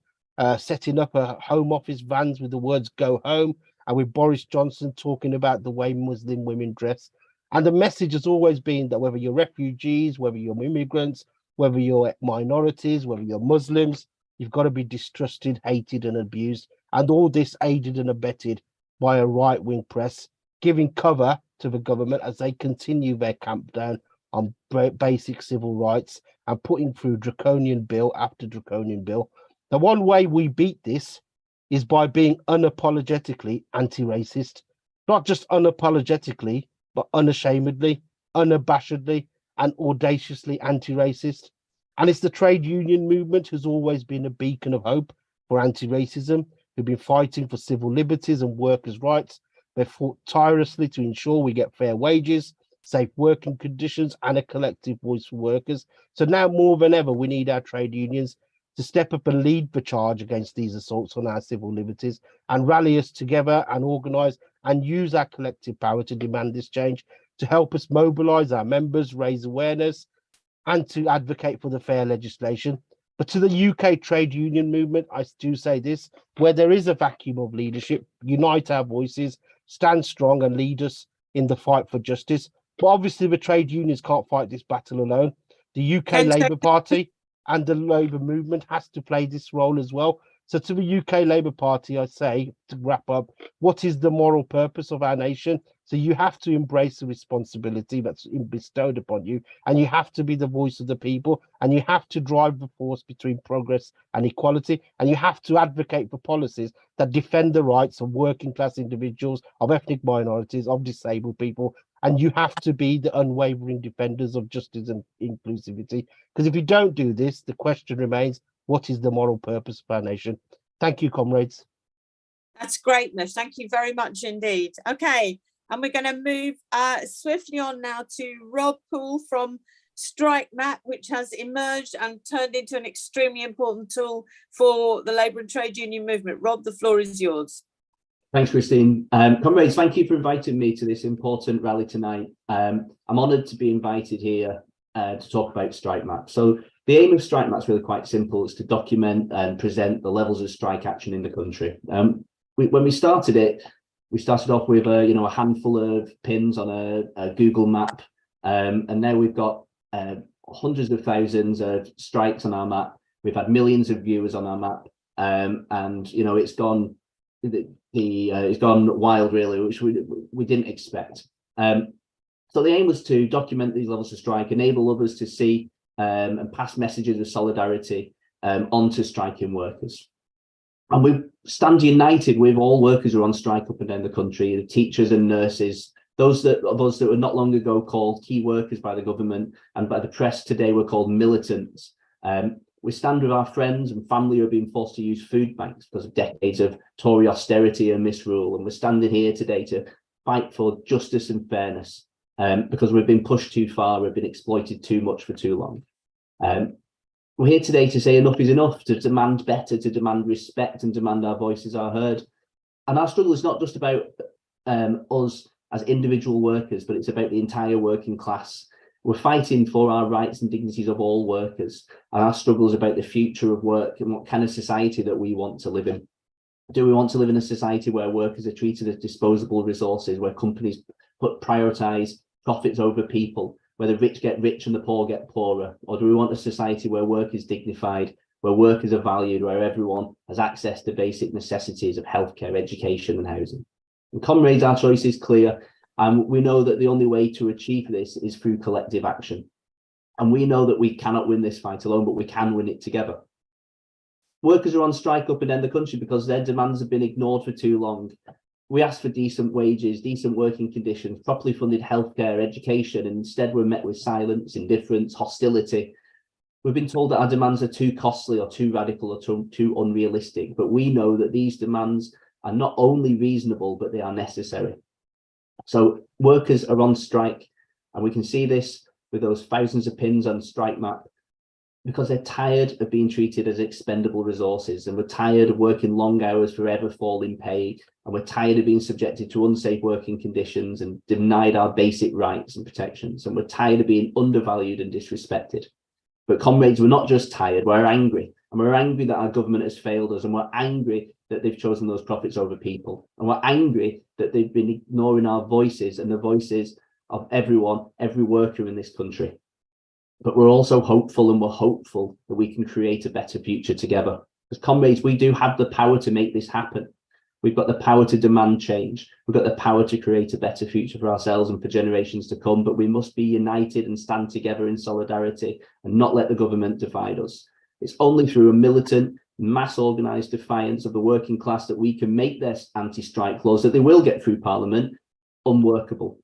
setting up a Home Office vans with the words "go home," and with Boris Johnson talking about the way Muslim women dress. And the message has always been that whether you're refugees, whether you're immigrants, whether you're minorities, whether you're Muslims, you've got to be distrusted, hated and abused. And all this aided and abetted by a right-wing press, giving cover to the government as they continue their clampdown on basic civil rights and putting through draconian bill after draconian bill. The one way we beat this is by being unapologetically anti-racist, not just unapologetically, but unashamedly, unabashedly, and audaciously anti-racist. And it's the trade union movement who's always been a beacon of hope for anti-racism, who've been fighting for civil liberties and workers' rights. They've fought tirelessly to ensure we get fair wages, safe working conditions, and a collective voice for workers. So now more than ever, we need our trade unions to step up and lead the charge against these assaults on our civil liberties and rally us together and organise and use our collective power to demand this change, to help us mobilise our members, raise awareness, and to advocate for the fair legislation. But to the UK trade union movement, I do say this: where there is a vacuum of leadership, unite our voices, stand strong and lead us in the fight for justice. But obviously the trade unions can't fight this battle alone. The UK Labour Party and the Labour movement has to play this role as well. So to the UK Labour Party, I say, to wrap up, what is the moral purpose of our nation? So you have to embrace the responsibility that's bestowed upon you, and you have to be the voice of the people, and you have to drive the force between progress and equality, and you have to advocate for policies that defend the rights of working class individuals, of ethnic minorities, of disabled people, and you have to be the unwavering defenders of justice and inclusivity. Because if you don't do this, the question remains, what is the moral purpose of our nation? Thank you, comrades. That's greatness. Thank you very much indeed. Okay, and we're going to move swiftly on now to Rob Poole from Strikemap, which has emerged and turned into an extremely important tool for the labour and trade union movement. Rob, the floor is yours. Thanks, Christine. Comrades, thank you for inviting me to this important rally tonight. I'm honoured to be invited here to talk about Strikemap. So the aim of Strikemap is really quite simple. It's to document and present the levels of strike action in the country. When we started it, we started off with a handful of pins on a Google map, and now we've got hundreds of thousands of strikes on our map. We've had millions of viewers on our map, and it's gone it's gone wild, really, which we didn't expect. So the aim was to document these levels of strike, enable others to see and pass messages of solidarity onto striking workers. And we stand united with all workers who are on strike up and down the country, the teachers and nurses, those of us that were not long ago called key workers by the government and by the press today were called militants. We stand with our friends and family who are being forced to use food banks because of decades of Tory austerity and misrule. And we're standing here today to fight for justice and fairness because we've been pushed too far, we've been exploited too much for too long. We're here today to say enough is enough, to demand better, to demand respect and demand our voices are heard. And our struggle is not just about us as individual workers, but it's about the entire working class. We're fighting for our rights and dignities of all workers, and our struggle is about the future of work and what kind of society that we want to live in. Do we want to live in a society where workers are treated as disposable resources, where companies prioritise profits over people, where the rich get rich and the poor get poorer? Or do we want a society where work is dignified, where workers are valued, where everyone has access to basic necessities of healthcare, education and housing? And comrades, our choice is clear. We know that the only way to achieve this is through collective action. And we know that we cannot win this fight alone, but we can win it together. Workers are on strike up and down the country because their demands have been ignored for too long. We asked for decent wages, decent working conditions, properly funded healthcare, education, and instead we're met with silence, indifference, hostility. We've been told that our demands are too costly or too radical or too unrealistic, but we know that these demands are not only reasonable, but they are necessary. So workers are on strike, and we can see this with those thousands of pins on Strikemap, because they're tired of being treated as expendable resources, and we're tired of working long hours for ever falling pay, and we're tired of being subjected to unsafe working conditions and denied our basic rights and protections, and we're tired of being undervalued and disrespected. But comrades, we're not just tired, we're angry, and we're angry that our government has failed us, and we're angry that they've chosen those profits over people, and we're angry that they've been ignoring our voices and the voices of everyone, every worker in this country. But we're also hopeful, and we're hopeful that we can create a better future together. Because comrades, we do have the power to make this happen. We've got the power to demand change. We've got the power to create a better future for ourselves and for generations to come, but we must be united and stand together in solidarity and not let the government divide us. It's only through a militant, mass organised defiance of the working class that we can make their anti-strike laws that they will get through Parliament unworkable.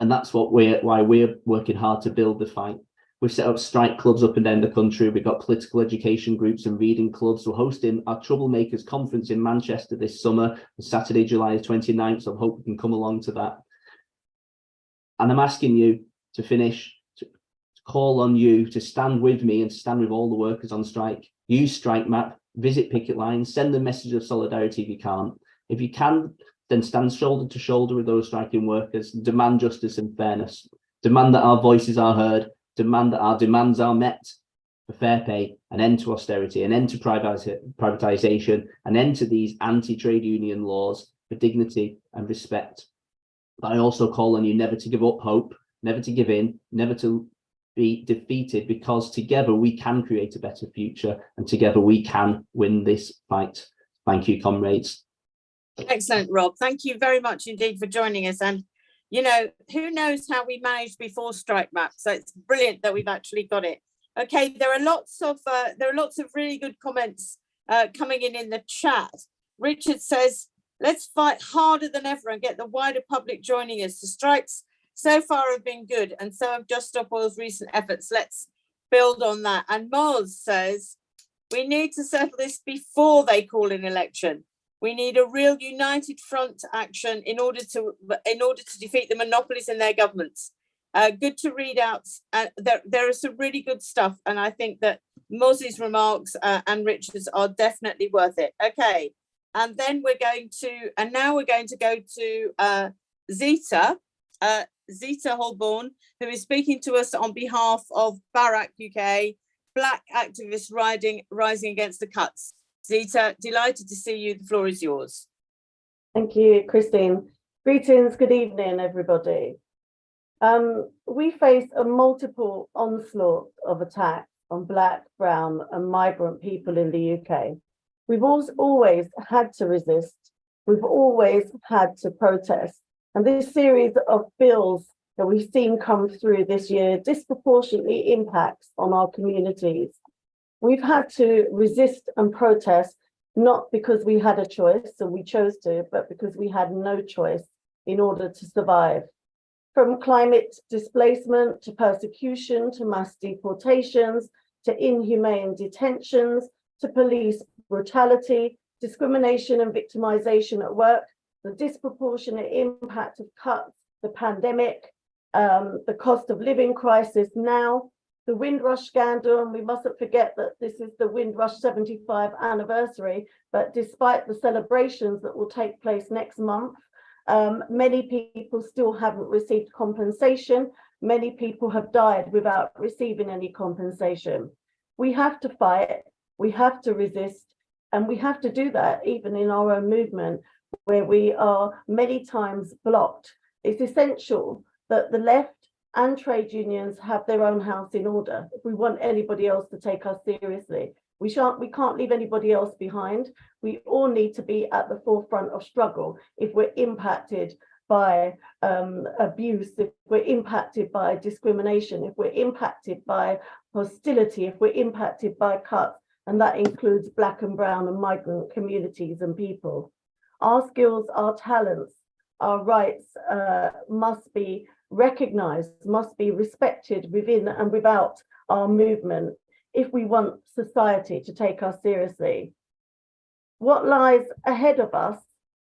And that's why we're working hard to build the fight. We've set up strike clubs up and down the country. We've got political education groups and reading clubs. We're hosting our Troublemakers conference in Manchester this summer, Saturday, July 29th. So I hope we can come along to that. And I'm asking you to finish, to call on you to stand with me and stand with all the workers on strike. Use Strikemap, visit picket lines, send a message of solidarity if you can't. If you can, then stand shoulder to shoulder with those striking workers, demand justice and fairness, demand that our voices are heard, demand that our demands are met for fair pay, an end to austerity, an end to privatisation, an end to these anti-trade union laws for dignity and respect. But I also call on you never to give up hope, never to give in, never to be defeated, because together we can create a better future and together we can win this fight. Thank you, comrades. Excellent, Rob. Thank you very much indeed for joining us. And you know, who knows how we managed before Strikemap? So it's brilliant that we've actually got it. Okay, there are lots of really good comments coming in the chat. Richard says, let's fight harder than ever and get the wider public joining us. The strikes so far have been good, and so have Just Stop Oil's recent efforts. Let's build on that. And Moz says, we need to settle this before they call an election. We need a real united front action in order to defeat the monopolies in their governments. Good to read out. There is some really good stuff, and I think that Moz's remarks and Richard's are definitely worth it. Okay, and then now we're going to go to Zita, Zita Holbourne, who is speaking to us on behalf of BARAC UK, Black activists rising against the cuts. Zita, delighted to see you. The floor is yours. Thank you, Christine. Greetings, good evening, everybody. We face a multiple onslaught of attacks on Black, Brown and migrant people in the UK. We've always had to resist. We've always had to protest. And this series of bills that we've seen come through this year disproportionately impacts on our communities. We've had to resist and protest, not because we had a choice, so we chose to, but because we had no choice in order to survive. From climate displacement to persecution, to mass deportations, to inhumane detentions, to police brutality, discrimination and victimization at work, the disproportionate impact of cuts, the pandemic, the cost of living crisis now, the Windrush scandal, and we mustn't forget that this is the Windrush 75th anniversary, but despite the celebrations that will take place next month, many people still haven't received compensation. Many people have died without receiving any compensation. We have to fight, we have to resist, and we have to do that even in our own movement, where we are many times blocked. It's essential that the left and trade unions have their own house in order if we want anybody else to take us seriously. We can't leave anybody else behind. We all need to be at the forefront of struggle if we're impacted by abuse, if we're impacted by discrimination, if we're impacted by hostility, if we're impacted by cuts, and that includes Black and Brown and migrant communities and people. Our skills, our talents, our rights must be recognised, must be respected within and without our movement if we want society to take us seriously. What lies ahead of us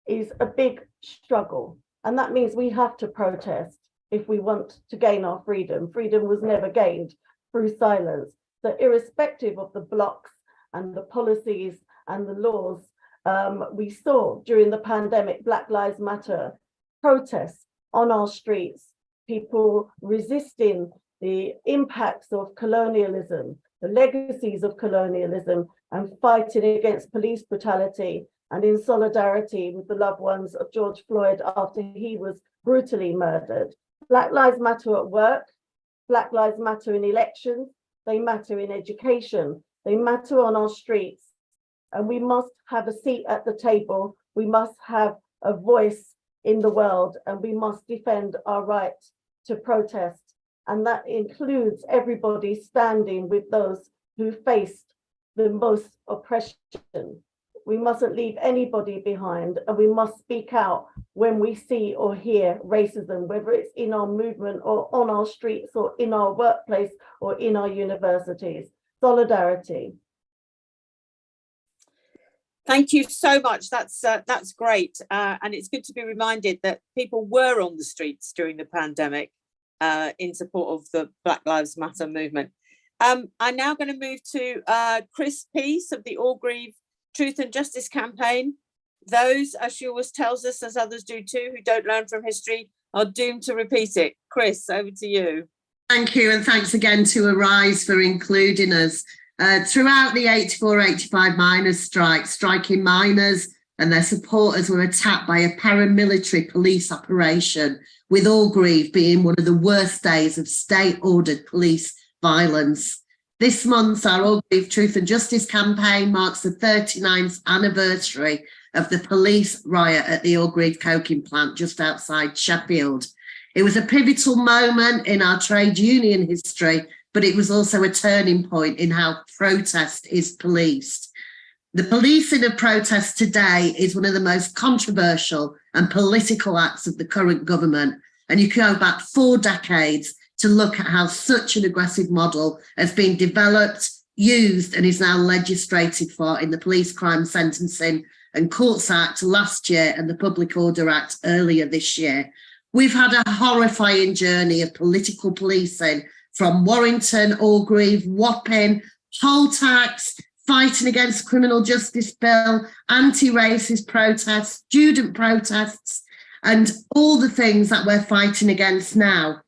is a big struggle, and that means we have to protest if we want to gain our freedom. Freedom was never gained through silence. So irrespective of the blocks and the policies and the laws, we saw during the pandemic, Black Lives Matter protests on our streets, people resisting the impacts of colonialism, the legacies of colonialism, and fighting against police brutality, and in solidarity with the loved ones of George Floyd after he was brutally murdered. Black Lives Matter at work, Black Lives Matter in elections, they matter in education, they matter on our streets, and we must have a seat at the table, we must have a voice in the world, and we must defend our right to protest. And that includes everybody standing with those who faced the most oppression. We mustn't leave anybody behind, and we must speak out when we see or hear racism, whether it's in our movement or on our streets or in our workplace or in our universities. Solidarity. Thank you so much. That's great. And it's good to be reminded that people were on the streets during the pandemic in support of the Black Lives Matter movement. I'm now going to move to Chris Peace of the Orgreave Truth and Justice Campaign. Those, as she always tells us, as others do too, who don't learn from history are doomed to repeat it. Chris, over to you. Thank you, and thanks again to Arise for including us. Throughout the 84-85 miners' strike, striking miners and their supporters were attacked by a paramilitary police operation, with Orgreave being one of the worst days of state-ordered police violence. This month, our Orgreave Truth and Justice campaign marks the 39th anniversary of the police riot at the Orgreave coking plant just outside Sheffield. It was a pivotal moment in our trade union history, but it was also a turning point in how protest is policed. The policing of protest today is one of the most controversial and political acts of the current government, and you can go back 4 decades to look at how such an aggressive model has been developed, used, and is now legislated for in the Police Crime Sentencing and Courts Act last year and the Public Order Act earlier this year. We've had a horrifying journey of political policing from Warrington, Orgreave, Wapping, poll tax, fighting against criminal justice bill, anti-racist protests, student protests, and all the things that we're fighting against now.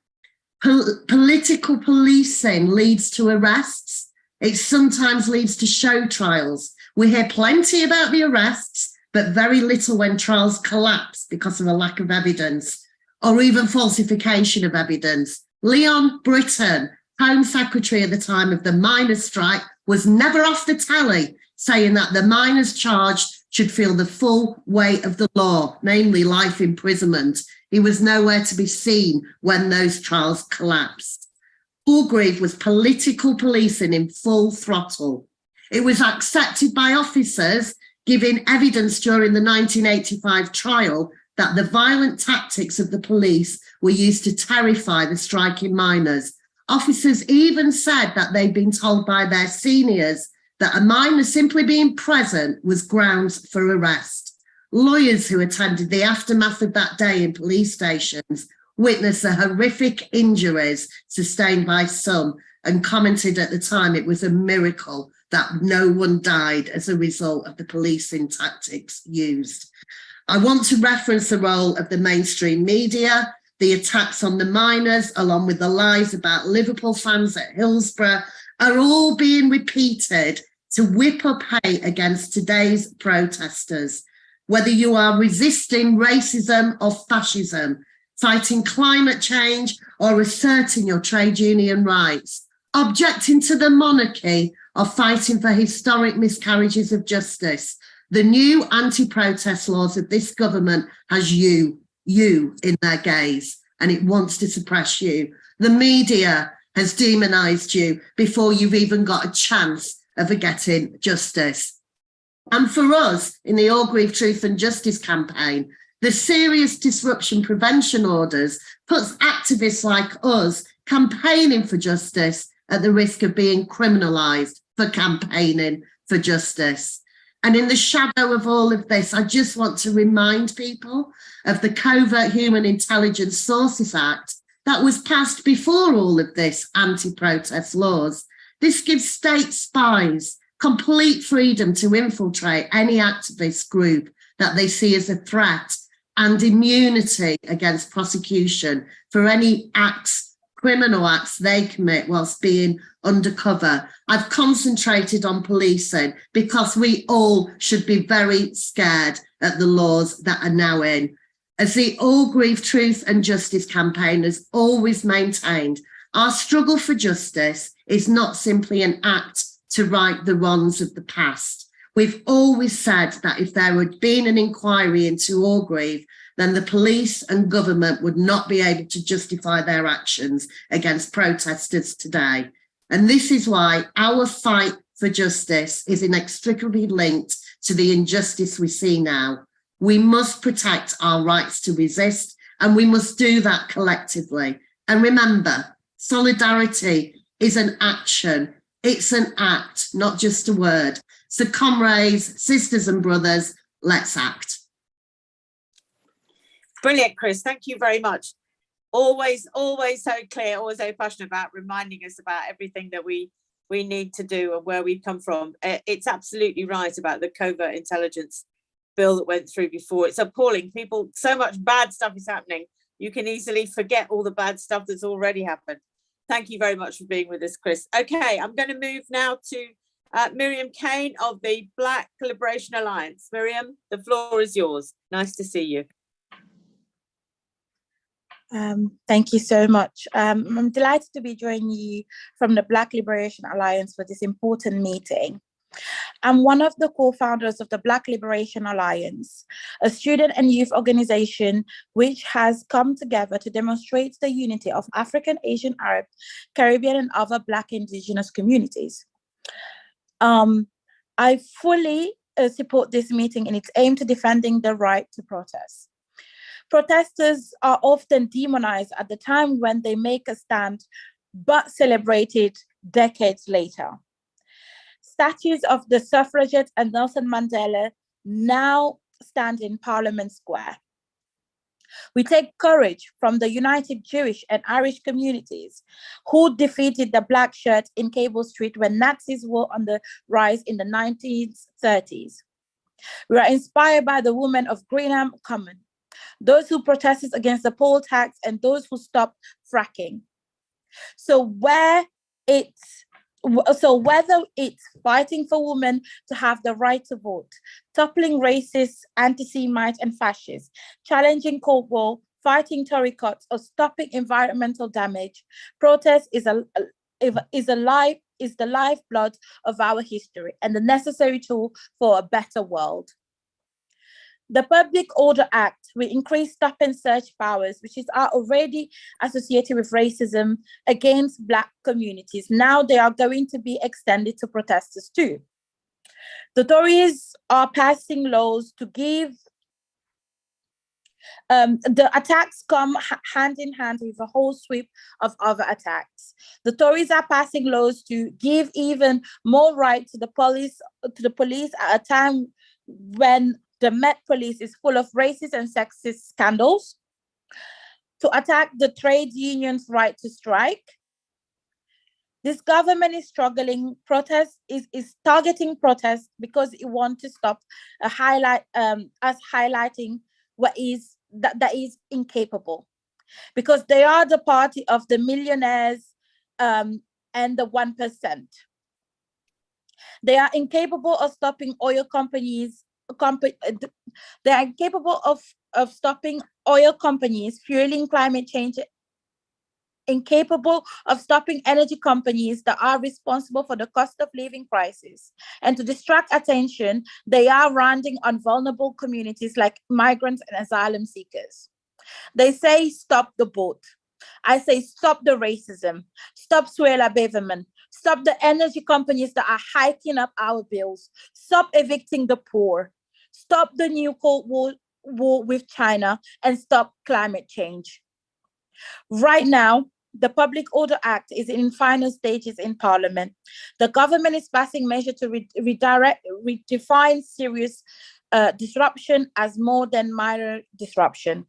Political policing leads to arrests. It sometimes leads to show trials. We hear plenty about the arrests, but very little when trials collapse because of a lack of evidence or even falsification of evidence. Leon Britton, Home Secretary at the time of the miners' strike, was never off the telly saying that the miners charged should feel the full weight of the law, namely life imprisonment. He was nowhere to be seen when those trials collapsed. Orgreave was political policing in full throttle. It was accepted by officers giving evidence during the 1985 trial that the violent tactics of the police were used to terrify the striking miners. Officers even said that they'd been told by their seniors that a miner simply being present was grounds for arrest. Lawyers who attended the aftermath of that day in police stations witnessed the horrific injuries sustained by some and commented at the time it was a miracle that no one died as a result of the policing tactics used. I want to reference the role of the mainstream media. The attacks on the miners, along with the lies about Liverpool fans at Hillsborough, are all being repeated to whip up hate against today's protesters. Whether you are resisting racism or fascism, fighting climate change or asserting your trade union rights, objecting to the monarchy or fighting for historic miscarriages of justice, the new anti-protest laws of this government has you in their gaze, and it wants to suppress you. The media has demonized you before you've even got a chance of getting justice. And for us in the Orgreave Truth and Justice campaign, the serious disruption prevention orders puts activists like us campaigning for justice at the risk of being criminalised for campaigning for justice. And in the shadow of all of this, I just want to remind people of the Covert Human Intelligence Sources Act that was passed before all of this anti-protest laws. This gives state spies complete freedom to infiltrate any activist group that they see as a threat, and immunity against prosecution for any acts, criminal acts they commit whilst being undercover. I've concentrated on policing because we all should be very scared at the laws that are now in. As the Orgreave Truth and Justice campaign has always maintained, our struggle for justice is not simply an act to right the wrongs of the past. We've always said that if there had been an inquiry into Orgreave, then the police and government would not be able to justify their actions against protesters today. And this is why our fight for justice is inextricably linked to the injustice we see now. We must protect our rights to resist, and we must do that collectively. And remember, solidarity is an action. It's an act, not just a word. So comrades, sisters and brothers, let's act. Brilliant, Chris. Thank you very much. Always so clear, always so passionate about reminding us about everything that we need to do and where we've come from. It's absolutely right about the covert intelligence bill that went through before. It's appalling. People, so much bad stuff is happening. You can easily forget all the bad stuff that's already happened. Thank you very much for being with us, Chris. Okay, I'm going to move now to Myriam Kane of the Black Liberation Alliance. Myriam, the floor is yours. Nice to see you. Thank you so much. I'm delighted to be joining you from the Black Liberation Alliance for this important meeting. I'm one of the co-founders of the Black Liberation Alliance, a student and youth organization which has come together to demonstrate the unity of African, Asian, Arab, Caribbean, and other Black Indigenous communities. I fully support this meeting in its aim to defending the right to protest. Protesters are often demonized at the time when they make a stand, but celebrated decades later. Statues of the suffragettes and Nelson Mandela now stand in Parliament Square. We take courage from the united Jewish and Irish communities who defeated the black shirts in Cable Street when Nazis were on the rise in the 1930s. We are inspired by the women of Greenham Common, those who protested against the poll tax and those who stopped fracking. So whether it's fighting for women to have the right to vote, toppling racists, anti-Semites and fascists, challenging Cold War, fighting Tory cuts, or stopping environmental damage, protest is the lifeblood of our history and the necessary tool for a better world. The Public Order Act will increase stop and search powers, which are already associated with racism against Black communities. Now they are going to be extended to protesters too. The Tories are passing laws to give, the attacks come hand in hand with a whole sweep of other attacks. The Tories are passing laws to give even more right to the police at a time when the Met Police is full of racist and sexist scandals, to attack the trade unions' right to strike. This government is struggling. Protest is targeting protests because it wants to stop us highlighting what is that is incapable, because they are the party of the millionaires and the 1%. They are incapable of stopping oil companies. They are incapable of stopping oil companies fueling climate change, incapable of stopping energy companies that are responsible for the cost of living crisis. And to distract attention, they are rounding on vulnerable communities like migrants and asylum seekers. They say, stop the boat. I say, stop the racism, stop Suella Beverman, Stop the energy companies that are hiking up our bills. Stop evicting the poor. Stop the new Cold War with China, and stop climate change. Right now, the Public Order Act is in final stages in Parliament. The government is passing measures to redefine serious disruption as more than minor disruption.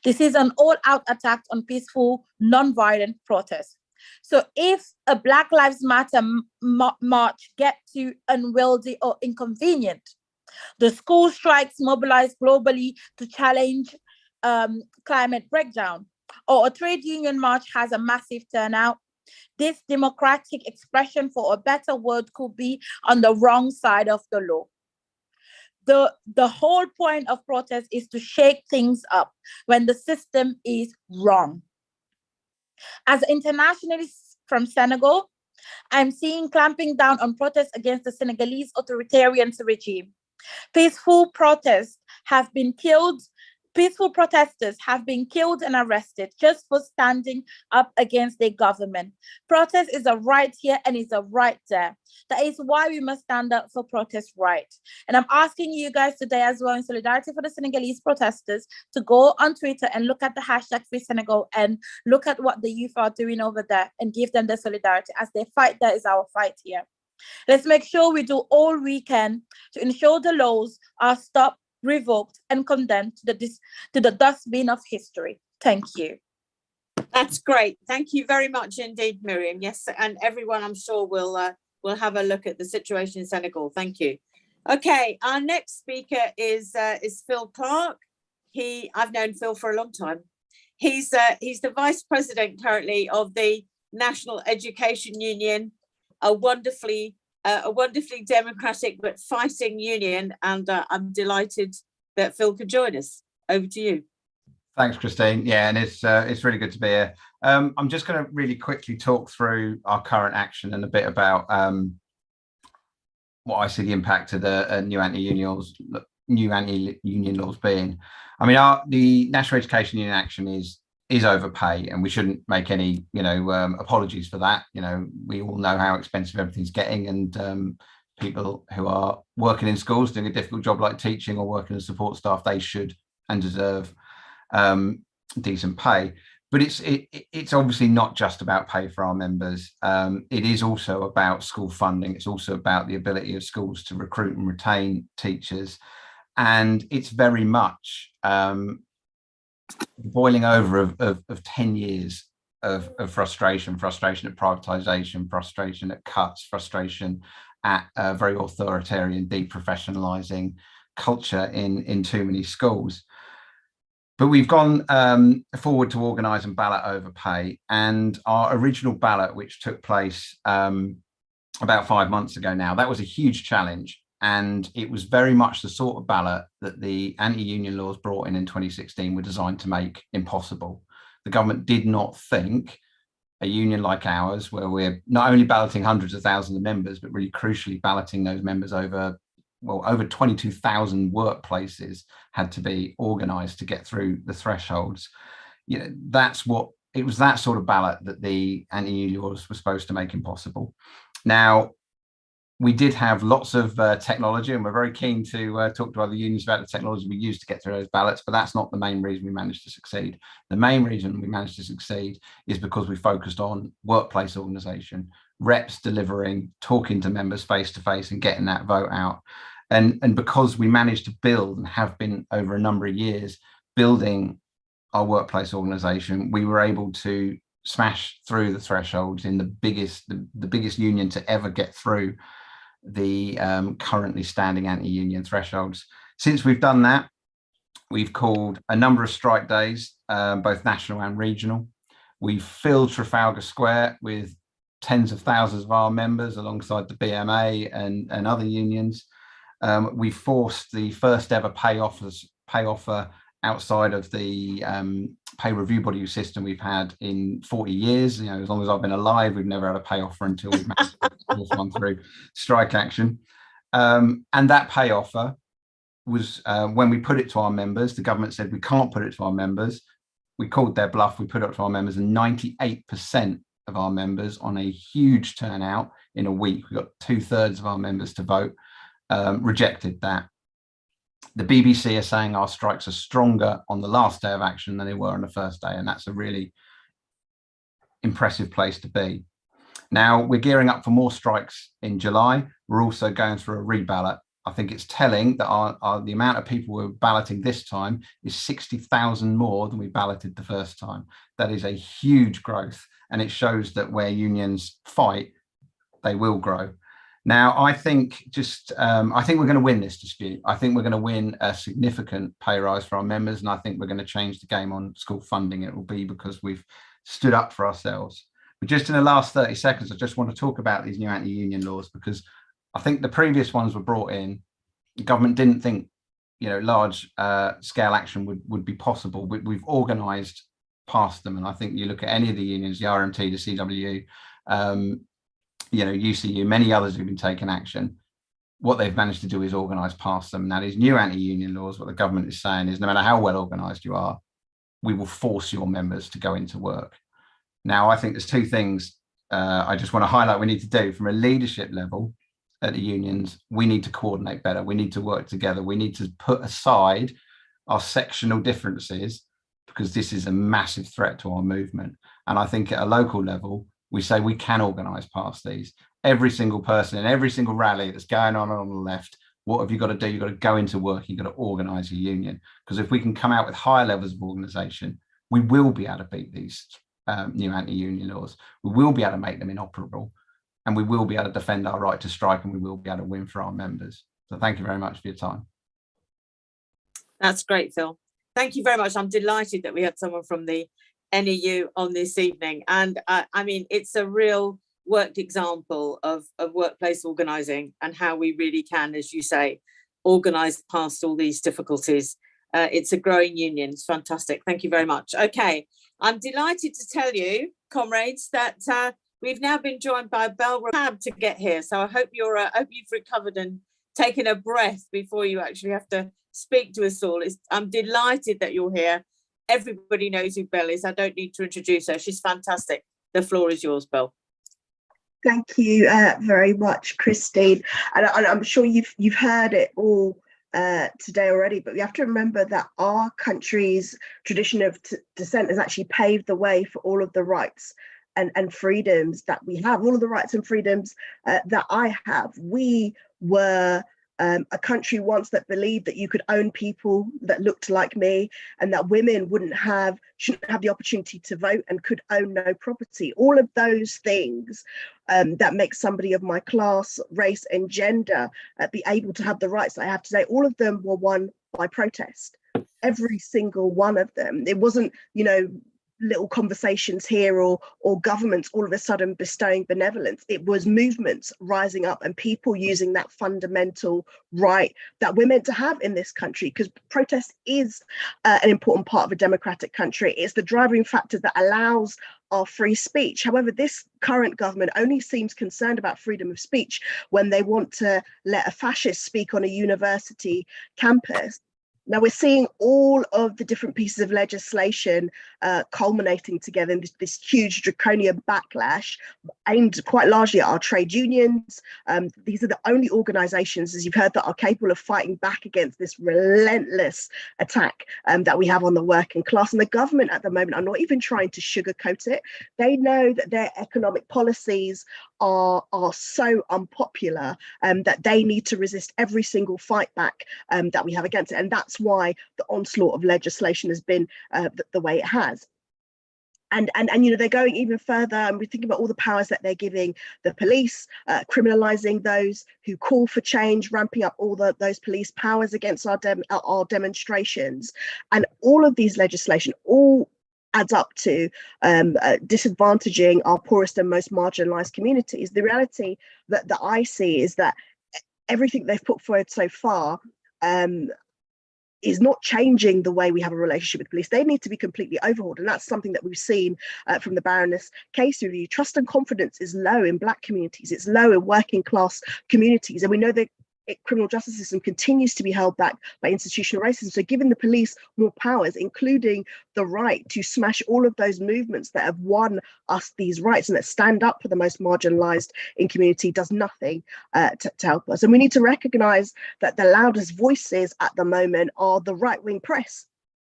This is an all-out attack on peaceful, non-violent protests. So if a Black Lives Matter march gets too unwieldy or inconvenient, the school strikes mobilized globally to challenge climate breakdown, or a trade union march has a massive turnout, this democratic expression for a better world could be on the wrong side of the law. The whole point of protest is to shake things up when the system is wrong. As internationalists from Senegal, I'm seeing clamping down on protests against the Senegalese authoritarian regime. Peaceful protesters have been killed and arrested just for standing up against their government. Protest is a right here and is a right there. That is why we must stand up for protest right. And I'm asking you guys today as well, in solidarity for the Senegalese protesters, to go on Twitter and look at the hashtag Free Senegal and look at what the youth are doing over there and give them their solidarity, as their fight there is our fight here. Let's make sure we do all we can to ensure the laws are stopped, revoked, and condemned to the dustbin of history. Thank you. That's great. Thank you very much indeed, Myriam. Yes, and everyone I'm sure will have a look at the situation in Senegal. Thank you. Okay, our next speaker is Phil Clarke. I've known Phil for a long time. He's the Vice President currently of the National Education Union, a wonderfully democratic but fighting union, and I'm delighted that Phil could join us. Over to you. Thanks, Christine. Yeah, and it's really good to be here. I'm just going to really quickly talk through our current action and a bit about what I see the impact of the new anti-union laws being. I mean, the National Education Union action is overpay, and we shouldn't make any apologies for that. We all know how expensive everything's getting, and people who are working in schools doing a difficult job like teaching or working as support staff, they should and deserve decent pay. But it's obviously not just about pay for our members. It is also about school funding. It's also about the ability of schools to recruit and retain teachers, and it's very much boiling over of 10 years of frustration at privatisation, frustration at cuts, frustration at a very authoritarian, deprofessionalising culture in too many schools. But we've gone forward to organise and ballot over pay, and our original ballot, which took place about 5 months ago now, that was a huge challenge. And it was very much the sort of ballot that the anti-union laws brought in 2016 were designed to make impossible. The government did not think a union like ours, where we're not only balloting hundreds of thousands of members, but really crucially balloting those members over 22,000 workplaces had to be organised to get through the thresholds. It was that sort of ballot that the anti-union laws were supposed to make impossible. Now, we did have lots of technology, and we're very keen to talk to other unions about the technology we used to get through those ballots, but that's not the main reason we managed to succeed. The main reason we managed to succeed is because we focused on workplace organisation, reps delivering, talking to members face to face and getting that vote out. And because we managed to build, and have been over a number of years, building our workplace organisation, we were able to smash through the thresholds in the biggest union to ever get through the currently standing anti-union thresholds. Since we've done that, we've called a number of strike days, both national and regional. We've filled Trafalgar Square with tens of thousands of our members alongside the BMA and other unions. We forced the first ever pay offer outside of the pay review body system we've had in 40 years. As long as I've been alive, we've never had a pay offer until we've managed to force one through strike action. And that pay offer was, when we put it to our members, the government said we can't put it to our members. We called their bluff, we put it to our members, and 98% of our members on a huge turnout in a week. We got 2/3 of our members to vote, rejected that. The BBC are saying our strikes are stronger on the last day of action than they were on the first day, and that's a really impressive place to be. Now, we're gearing up for more strikes in July. We're also going through a reballot. I think it's telling that the amount of people we're balloting this time is 60,000 more than we balloted the first time. That is a huge growth, and it shows that where unions fight, they will grow. Now, I think we're going to win this dispute. I think we're going to win a significant pay rise for our members, and I think we're going to change the game on school funding. It will be because we've stood up for ourselves. But just in the last 30 seconds, I just want to talk about these new anti-union laws, because I think the previous ones were brought in. The government didn't think, large scale action would be possible. We've organised past them, and I think you look at any of the unions, the RMT, the CWU, UCU, many others who've been taking action. What they've managed to do is organise past them. Now, these new anti-union laws, what the government is saying is, no matter how well organised you are, we will force your members to go into work. Now, I think there's two things I just want to highlight we need to do. From a leadership level at the unions, we need to coordinate better. We need to work together. We need to put aside our sectional differences, because this is a massive threat to our movement. And I think at a local level, we say we can organise past these. Every single person in every single rally that's going on the left, what have you got to do? You've got to go into work. You've got to organise your union. Because if we can come out with higher levels of organisation, we will be able to beat these new anti-union laws. We will be able to make them inoperable, and we will be able to defend our right to strike, and we will be able to win for our members. So thank you very much for your time. That's great, Phil. Thank you very much. I'm delighted that we had someone from the NEU on this evening. And I mean, it's a real worked example of workplace organising and how we really can, as you say, organise past all these difficulties. It's a growing union. It's fantastic. Thank you very much. Okay, I'm delighted to tell you, comrades, that we've now been joined by Bell Cab to get here. So I hope hope you've recovered and taken a breath before you actually have to speak to us all. I'm delighted that you're here. Everybody knows who Bell is. I don't need to introduce her. She's fantastic. The floor is yours, Bell. Thank you very much, Christine. And I'm sure you've heard it all today already, but we have to remember that our country's tradition of dissent has actually paved the way for all of the rights and freedoms that we have, all of the rights and freedoms that I have. We were a country once that believed that you could own people that looked like me, and that women shouldn't have the opportunity to vote and could own no property. All of those things that make somebody of my class, race and gender be able to have the rights that I have today, all of them were won by protest. Every single one of them. It wasn't, little conversations here or governments all of a sudden bestowing benevolence. It was movements rising up and people using that fundamental right that we're meant to have in this country, because protest is an important part of a democratic country. It's the driving factor that allows our free speech. However, this current government only seems concerned about freedom of speech when they want to let a fascist speak on a university campus. Now we're seeing all of the different pieces of legislation culminating together in this huge draconian backlash aimed quite largely at our trade unions. These are the only organisations, as you've heard, that are capable of fighting back against this relentless attack that we have on the working class. And the government at the moment are not even trying to sugarcoat it. They know that their economic policies are so unpopular that they need to resist every single fight back that we have against it. And that's why the onslaught of legislation has been the way it has. And they're going even further, and we're thinking about all the powers that they're giving the police, criminalising those who call for change, ramping up all those police powers against our demonstrations. And all of these legislation all adds up to disadvantaging our poorest and most marginalised communities. The reality that I see is that everything they've put forward so far is not changing the way we have a relationship with police. They need to be completely overhauled. And that's something that we've seen from the Baroness case review. Trust and confidence is low in Black communities. It's low in working class communities. And we know that criminal justice system continues to be held back by institutional racism. So giving the police more powers, including the right to smash all of those movements that have won us these rights and that stand up for the most marginalized in community, does nothing to help us. And we need to recognize that the loudest voices at the moment are the right-wing press.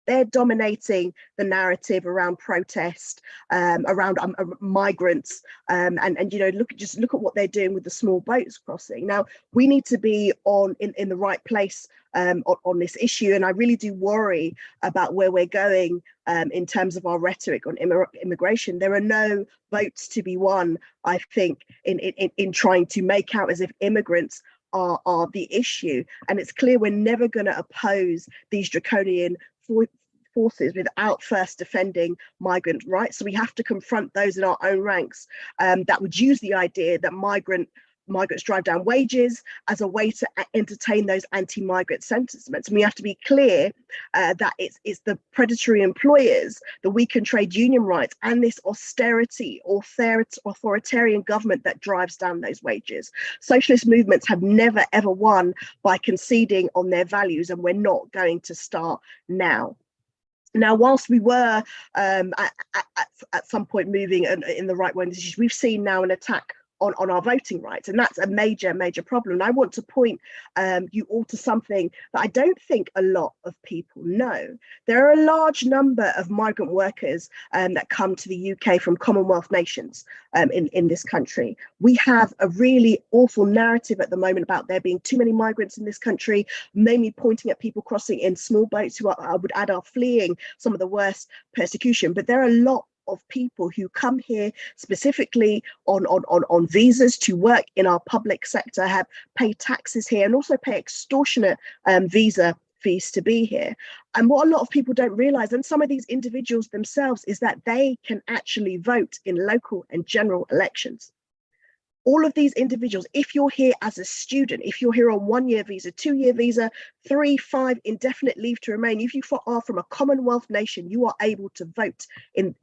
They're dominating the narrative around protest, around migrants, and you know, look at what they're doing with the small boats crossing. Now we need to be in the right place on this issue, and I really do worry about where we're going in terms of our rhetoric on immigration. There are no votes to be won, I think, in trying to make out as if immigrants are the issue, and it's clear we're never going to oppose these draconian forces without first defending migrant rights. So we have to confront those in our own ranks that would use the idea that migrants drive down wages as a way to entertain those anti-migrant sentiments. And we have to be clear that it's the predatory employers, the weakened trade union rights, and this austerity, authoritarian government that drives down those wages. Socialist movements have never ever won by conceding on their values, and we're not going to start now. Now, whilst we were at some point moving in the right way, we've seen now an attack on our voting rights, and that's a major problem. And I want to point you all to something that I don't think a lot of people know. There are a large number of migrant workers that come to the UK from Commonwealth nations in this country. We have a really awful narrative at the moment about there being too many migrants in this country, mainly pointing at people crossing in small boats who I would add are fleeing some of the worst persecution. But there are a lot of people who come here specifically on visas to work in our public sector, have paid taxes here, and also pay extortionate visa fees to be here. And what a lot of people don't realize, and some of these individuals themselves, is that they can actually vote in local and general elections. All of these individuals, if you're here as a student, if you're here on 1-year visa, 2-year visa, 3, 5, indefinite leave to remain, if you are from a Commonwealth nation, you are able to vote,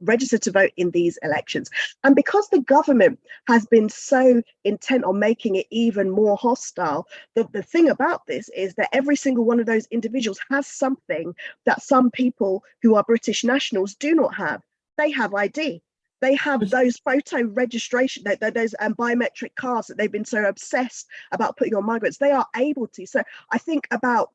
register to vote in these elections. And because the government has been so intent on making it even more hostile, the thing about this is that every single one of those individuals has something that some people who are British nationals do not have. They have ID. They have those photo registration, those biometric cards that they've been so obsessed about putting on migrants. They are able to. So I think about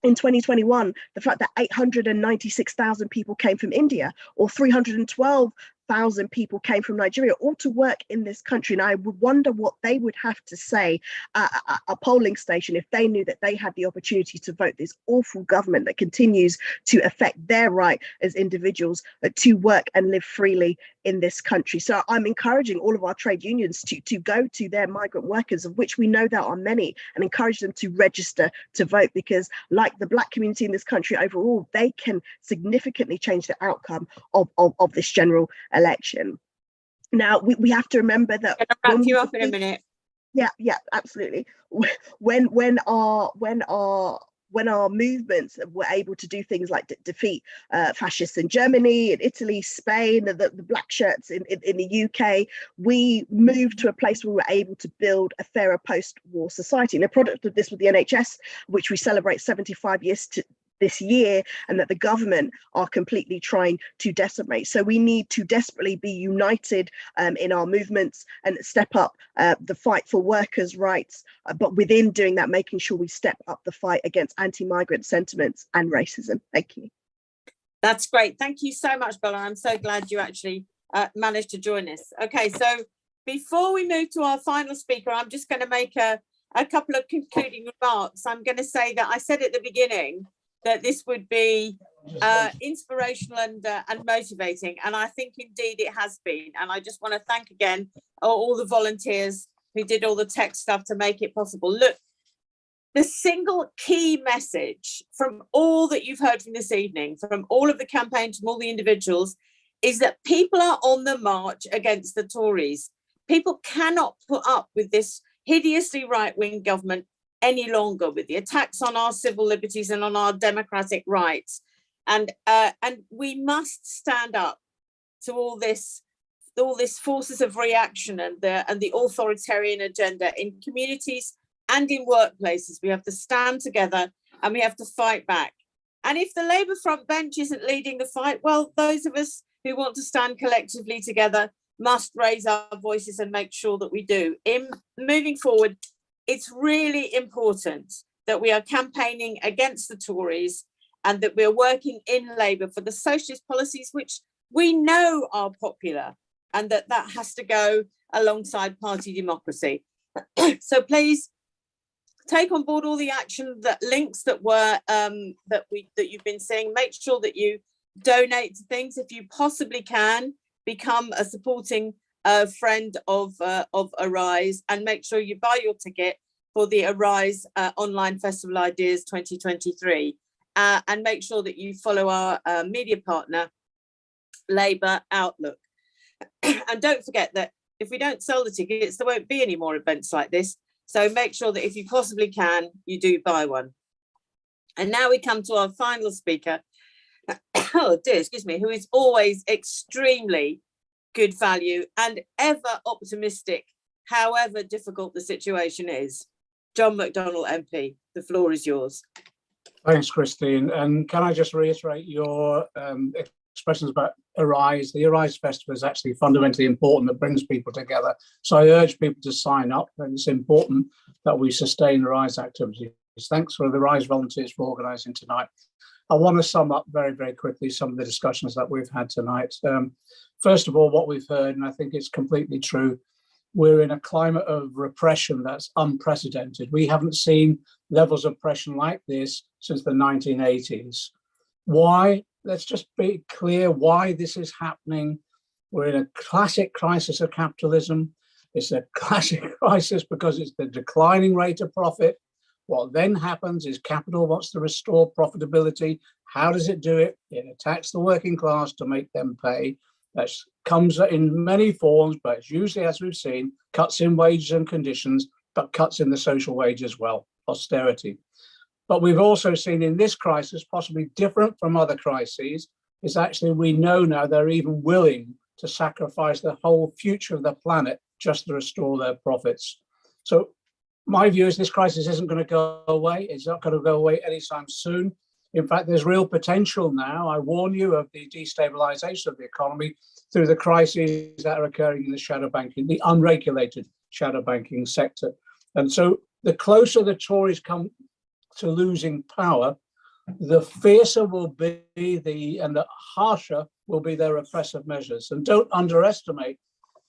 in 2021, the fact that 896,000 people came from India, or 312,000 people came from Nigeria, all to work in this country. And I would wonder what they would have to say at a polling station if they knew that they had the opportunity to vote this awful government that continues to affect their right as individuals to work and live freely in this country. So I'm encouraging all of our trade unions to go to their migrant workers, of which we know there are many, and encourage them to register to vote, because like the Black community in this country overall, they can significantly change the outcome of this general election. Now we have to remember that I'm gonna wrap you up in a minute. Yeah, absolutely. When our movements were able to do things like defeat fascists in Germany, in Italy, Spain, the black shirts in the UK, we moved to a place where we were able to build a fairer post-war society. And a product of this was the NHS, which we celebrate 75 years this year, and that the government are completely trying to decimate. So we need to desperately be united in our movements and step up the fight for workers' rights, but within doing that, making sure we step up the fight against anti-migrant sentiments and racism. Thank you. That's great. Thank you so much, Bella. I'm so glad you actually managed to join us. Okay, so before we move to our final speaker, I'm just going to make a couple of concluding remarks. I'm going to say that I said at the beginning that this would be inspirational and motivating, and I think indeed it has been. And I just want to thank again all the volunteers who did all the tech stuff to make it possible. Look, the single key message from all that you've heard from this evening, from all of the campaigns, from all the individuals, is that people are on the march against the Tories. People cannot put up with this hideously right-wing government any longer, with the attacks on our civil liberties and on our democratic rights, and we must stand up to all this forces of reaction and the authoritarian agenda in communities and in workplaces. We have to stand together and we have to fight back. And if the Labour front bench isn't leading the fight, well, those of us who want to stand collectively together must raise our voices and make sure that we do. In moving forward, it's really important that we are campaigning against the Tories and that we're working in Labour for the socialist policies which we know are popular, and that has to go alongside party democracy. So please take on board all the action that links that were that you've been seeing. Make sure that you donate to things if you possibly can. Become a supporting friend of Arise, and make sure you buy your ticket for the Arise Online Festival Ideas 2023, and make sure that you follow our media partner, Labour Outlook. And don't forget that if we don't sell the tickets, there won't be any more events like this. So make sure that if you possibly can, you do buy one. And now we come to our final speaker, oh dear, excuse me, who is always extremely good value and ever optimistic, however difficult the situation is. John McDonnell MP, the floor is yours. Thanks, Christine. And can I just reiterate your expressions about Arise? The Arise Festival is actually fundamentally important, that brings people together. So I urge people to sign up, and it's important that we sustain Arise activities. Thanks for the Arise volunteers for organising tonight. I want to sum up very, very quickly some of the discussions that we've had tonight. First of all, what we've heard, and I think it's completely true, we're in a climate of repression that's unprecedented. We haven't seen levels of oppression like this since the 1980s. Why? Let's just be clear why this is happening. We're in a classic crisis of capitalism. It's a classic crisis because it's the declining rate of profit. What then happens is capital wants to restore profitability. How does it do it? It attacks the working class to make them pay. That comes in many forms, but it's usually, as we've seen, cuts in wages and conditions, but cuts in the social wage as well, austerity. But we've also seen in this crisis, possibly different from other crises, is actually we know now they're even willing to sacrifice the whole future of the planet just to restore their profits. So my view is this crisis isn't going to go away. It's not going to go away anytime soon. In fact, there's real potential now. I warn you of the destabilization of the economy through the crises that are occurring in the shadow banking, the unregulated shadow banking sector. And so the closer the Tories come to losing power, the fiercer will be and the harsher will be their repressive measures. And don't underestimate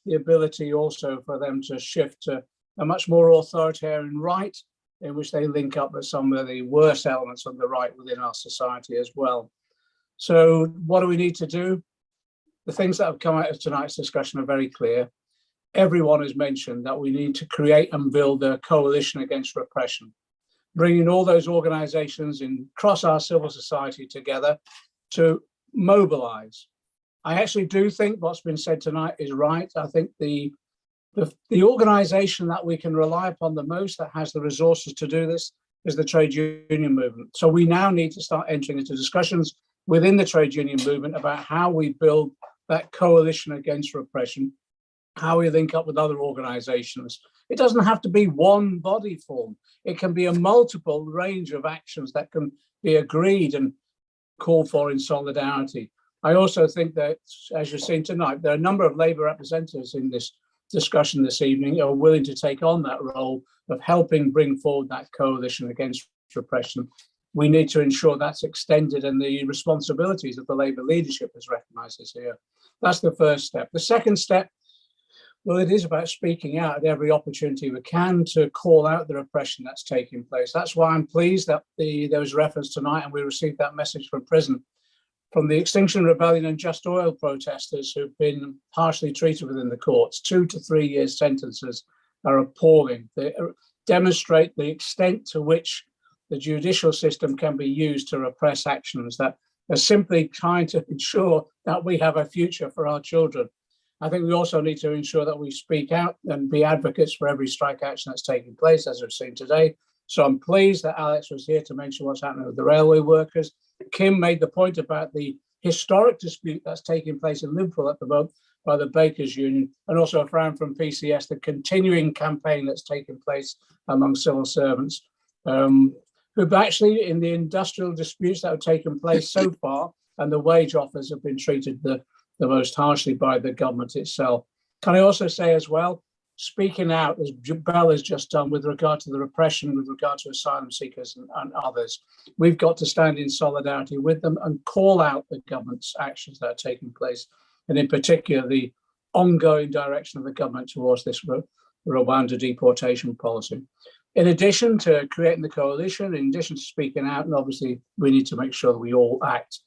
the ability also for them to shift to a much more authoritarian right, in which they link up with some of the worst elements of the right within our society as well. So what do we need to do? The things that have come out of tonight's discussion are very clear. Everyone has mentioned that we need to create and build a coalition against repression, bringing all those organizations across our civil society together to mobilize. I actually do think what's been said tonight is right. I think the organization that we can rely upon the most, that has the resources to do this, is the trade union movement. So we now need to start entering into discussions within the trade union movement about how we build that coalition against repression, how we link up with other organizations. It doesn't have to be one body form. It can be a multiple range of actions that can be agreed and called for in solidarity. I also think that, as you've seen tonight, there are a number of Labour representatives in this discussion this evening who are willing to take on that role of helping bring forward that coalition against repression. We need to ensure that's extended, and the responsibilities of the Labour leadership is recognised this here. That's the first step. The second step, well, it is about speaking out at every opportunity we can to call out the repression that's taking place. That's why I'm pleased that there was reference tonight, and we received that message from prison, from the Extinction Rebellion and Just Oil protesters who've been harshly treated within the courts. 2 to 3 year sentences are appalling. They demonstrate the extent to which the judicial system can be used to repress actions that are simply trying to ensure that we have a future for our children. I think we also need to ensure that we speak out and be advocates for every strike action that's taking place, as we've seen today. So I'm pleased that Alex was here to mention what's happening with the railway workers. Kim made the point about the historic dispute that's taking place in Liverpool at the moment by the Bakers Union, and also Fran from PCS, the continuing campaign that's taken place among civil servants, who've actually, in the industrial disputes that have taken place so far, and the wage offers have been treated the most harshly by the government itself. Can I also say as well, speaking out, as Bell has just done with regard to the repression, with regard to asylum seekers and others, we've got to stand in solidarity with them and call out the government's actions that are taking place, and in particular, the ongoing direction of the government towards this Rwanda deportation policy. In addition to creating the coalition, in addition to speaking out, and obviously we need to make sure that we all act.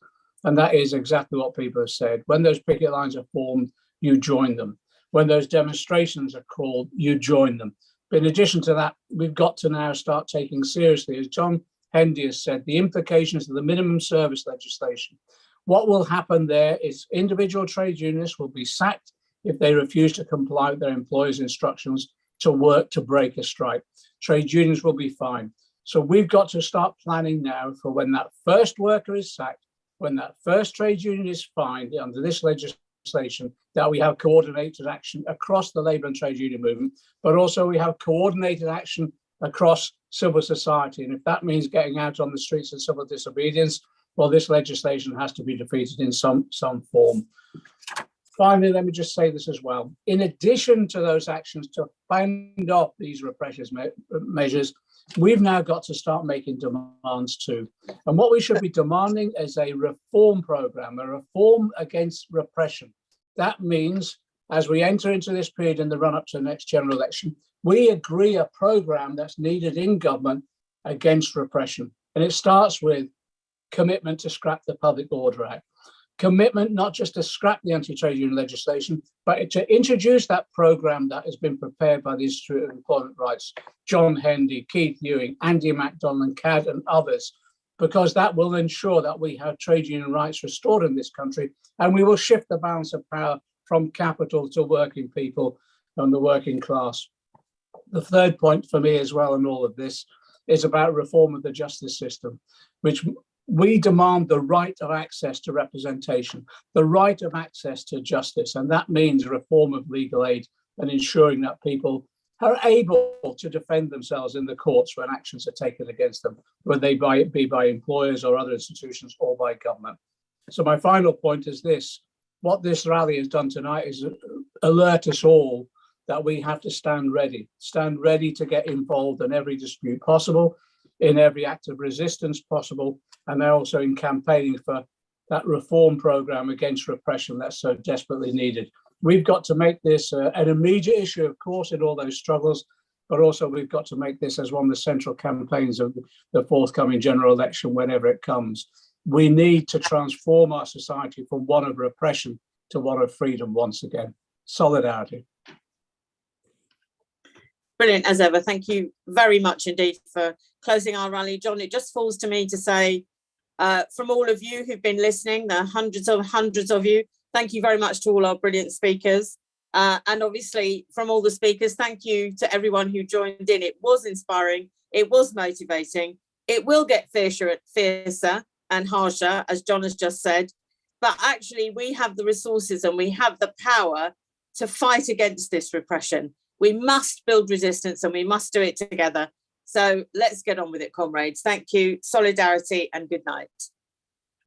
And that is exactly what people have said. When those picket lines are formed, you join them. When those demonstrations are called, you join them. But in addition to that, we've got to now start taking seriously, as John Hendy has said, the implications of the minimum service legislation. What will happen there is individual trade unionists will be sacked if they refuse to comply with their employers' instructions to work to break a strike. Trade unions will be fined. So we've got to start planning now for when that first worker is sacked, when that first trade union is fined under this legislation, that we have coordinated action across the labour and trade union movement, but also we have coordinated action across civil society. And if that means getting out on the streets of civil disobedience, well, this legislation has to be defeated in some form. Finally, let me just say this as well. In addition to those actions to fend off these repressive measures, we've now got to start making demands too. And what we should be demanding is a reform programme, a reform against repression. That means, as we enter into this period in the run-up to the next general election, we agree a programme that's needed in government against repression. And it starts with commitment to scrap the Public Order Act. Commitment not just to scrap the anti-trade union legislation, but to introduce that programme that has been prepared by the Institute of Employment Rights, John Hendy, Keith Ewing, Andy McDonnell and CAD and others, because that will ensure that we have trade union rights restored in this country, and we will shift the balance of power from capital to working people and the working class. The third point for me as well in all of this is about reform of the justice system, which we demand the right of access to representation, the right of access to justice, and that means reform of legal aid and ensuring that people are able to defend themselves in the courts when actions are taken against them, whether they be by employers or other institutions or by government. So my final point is this: what this rally has done tonight is alert us all that we have to stand ready to get involved in every dispute possible, in every act of resistance possible, and also in campaigning for that reform programme against repression that's so desperately needed. We've got to make this an immediate issue, of course, in all those struggles, but also we've got to make this as one of the central campaigns of the forthcoming general election, whenever it comes. We need to transform our society from one of repression to one of freedom once again. Solidarity. Brilliant as ever. Thank you very much indeed for closing our rally. John, it just falls to me to say, from all of you who've been listening, the hundreds of you, thank you very much to all our brilliant speakers. And obviously from all the speakers, thank you to everyone who joined in. It was inspiring. It was motivating. It will get fiercer and harsher, as John has just said. But actually we have the resources and we have the power to fight against this repression. We must build resistance and we must do it together. So let's get on with it, comrades. Thank you, solidarity, and good night.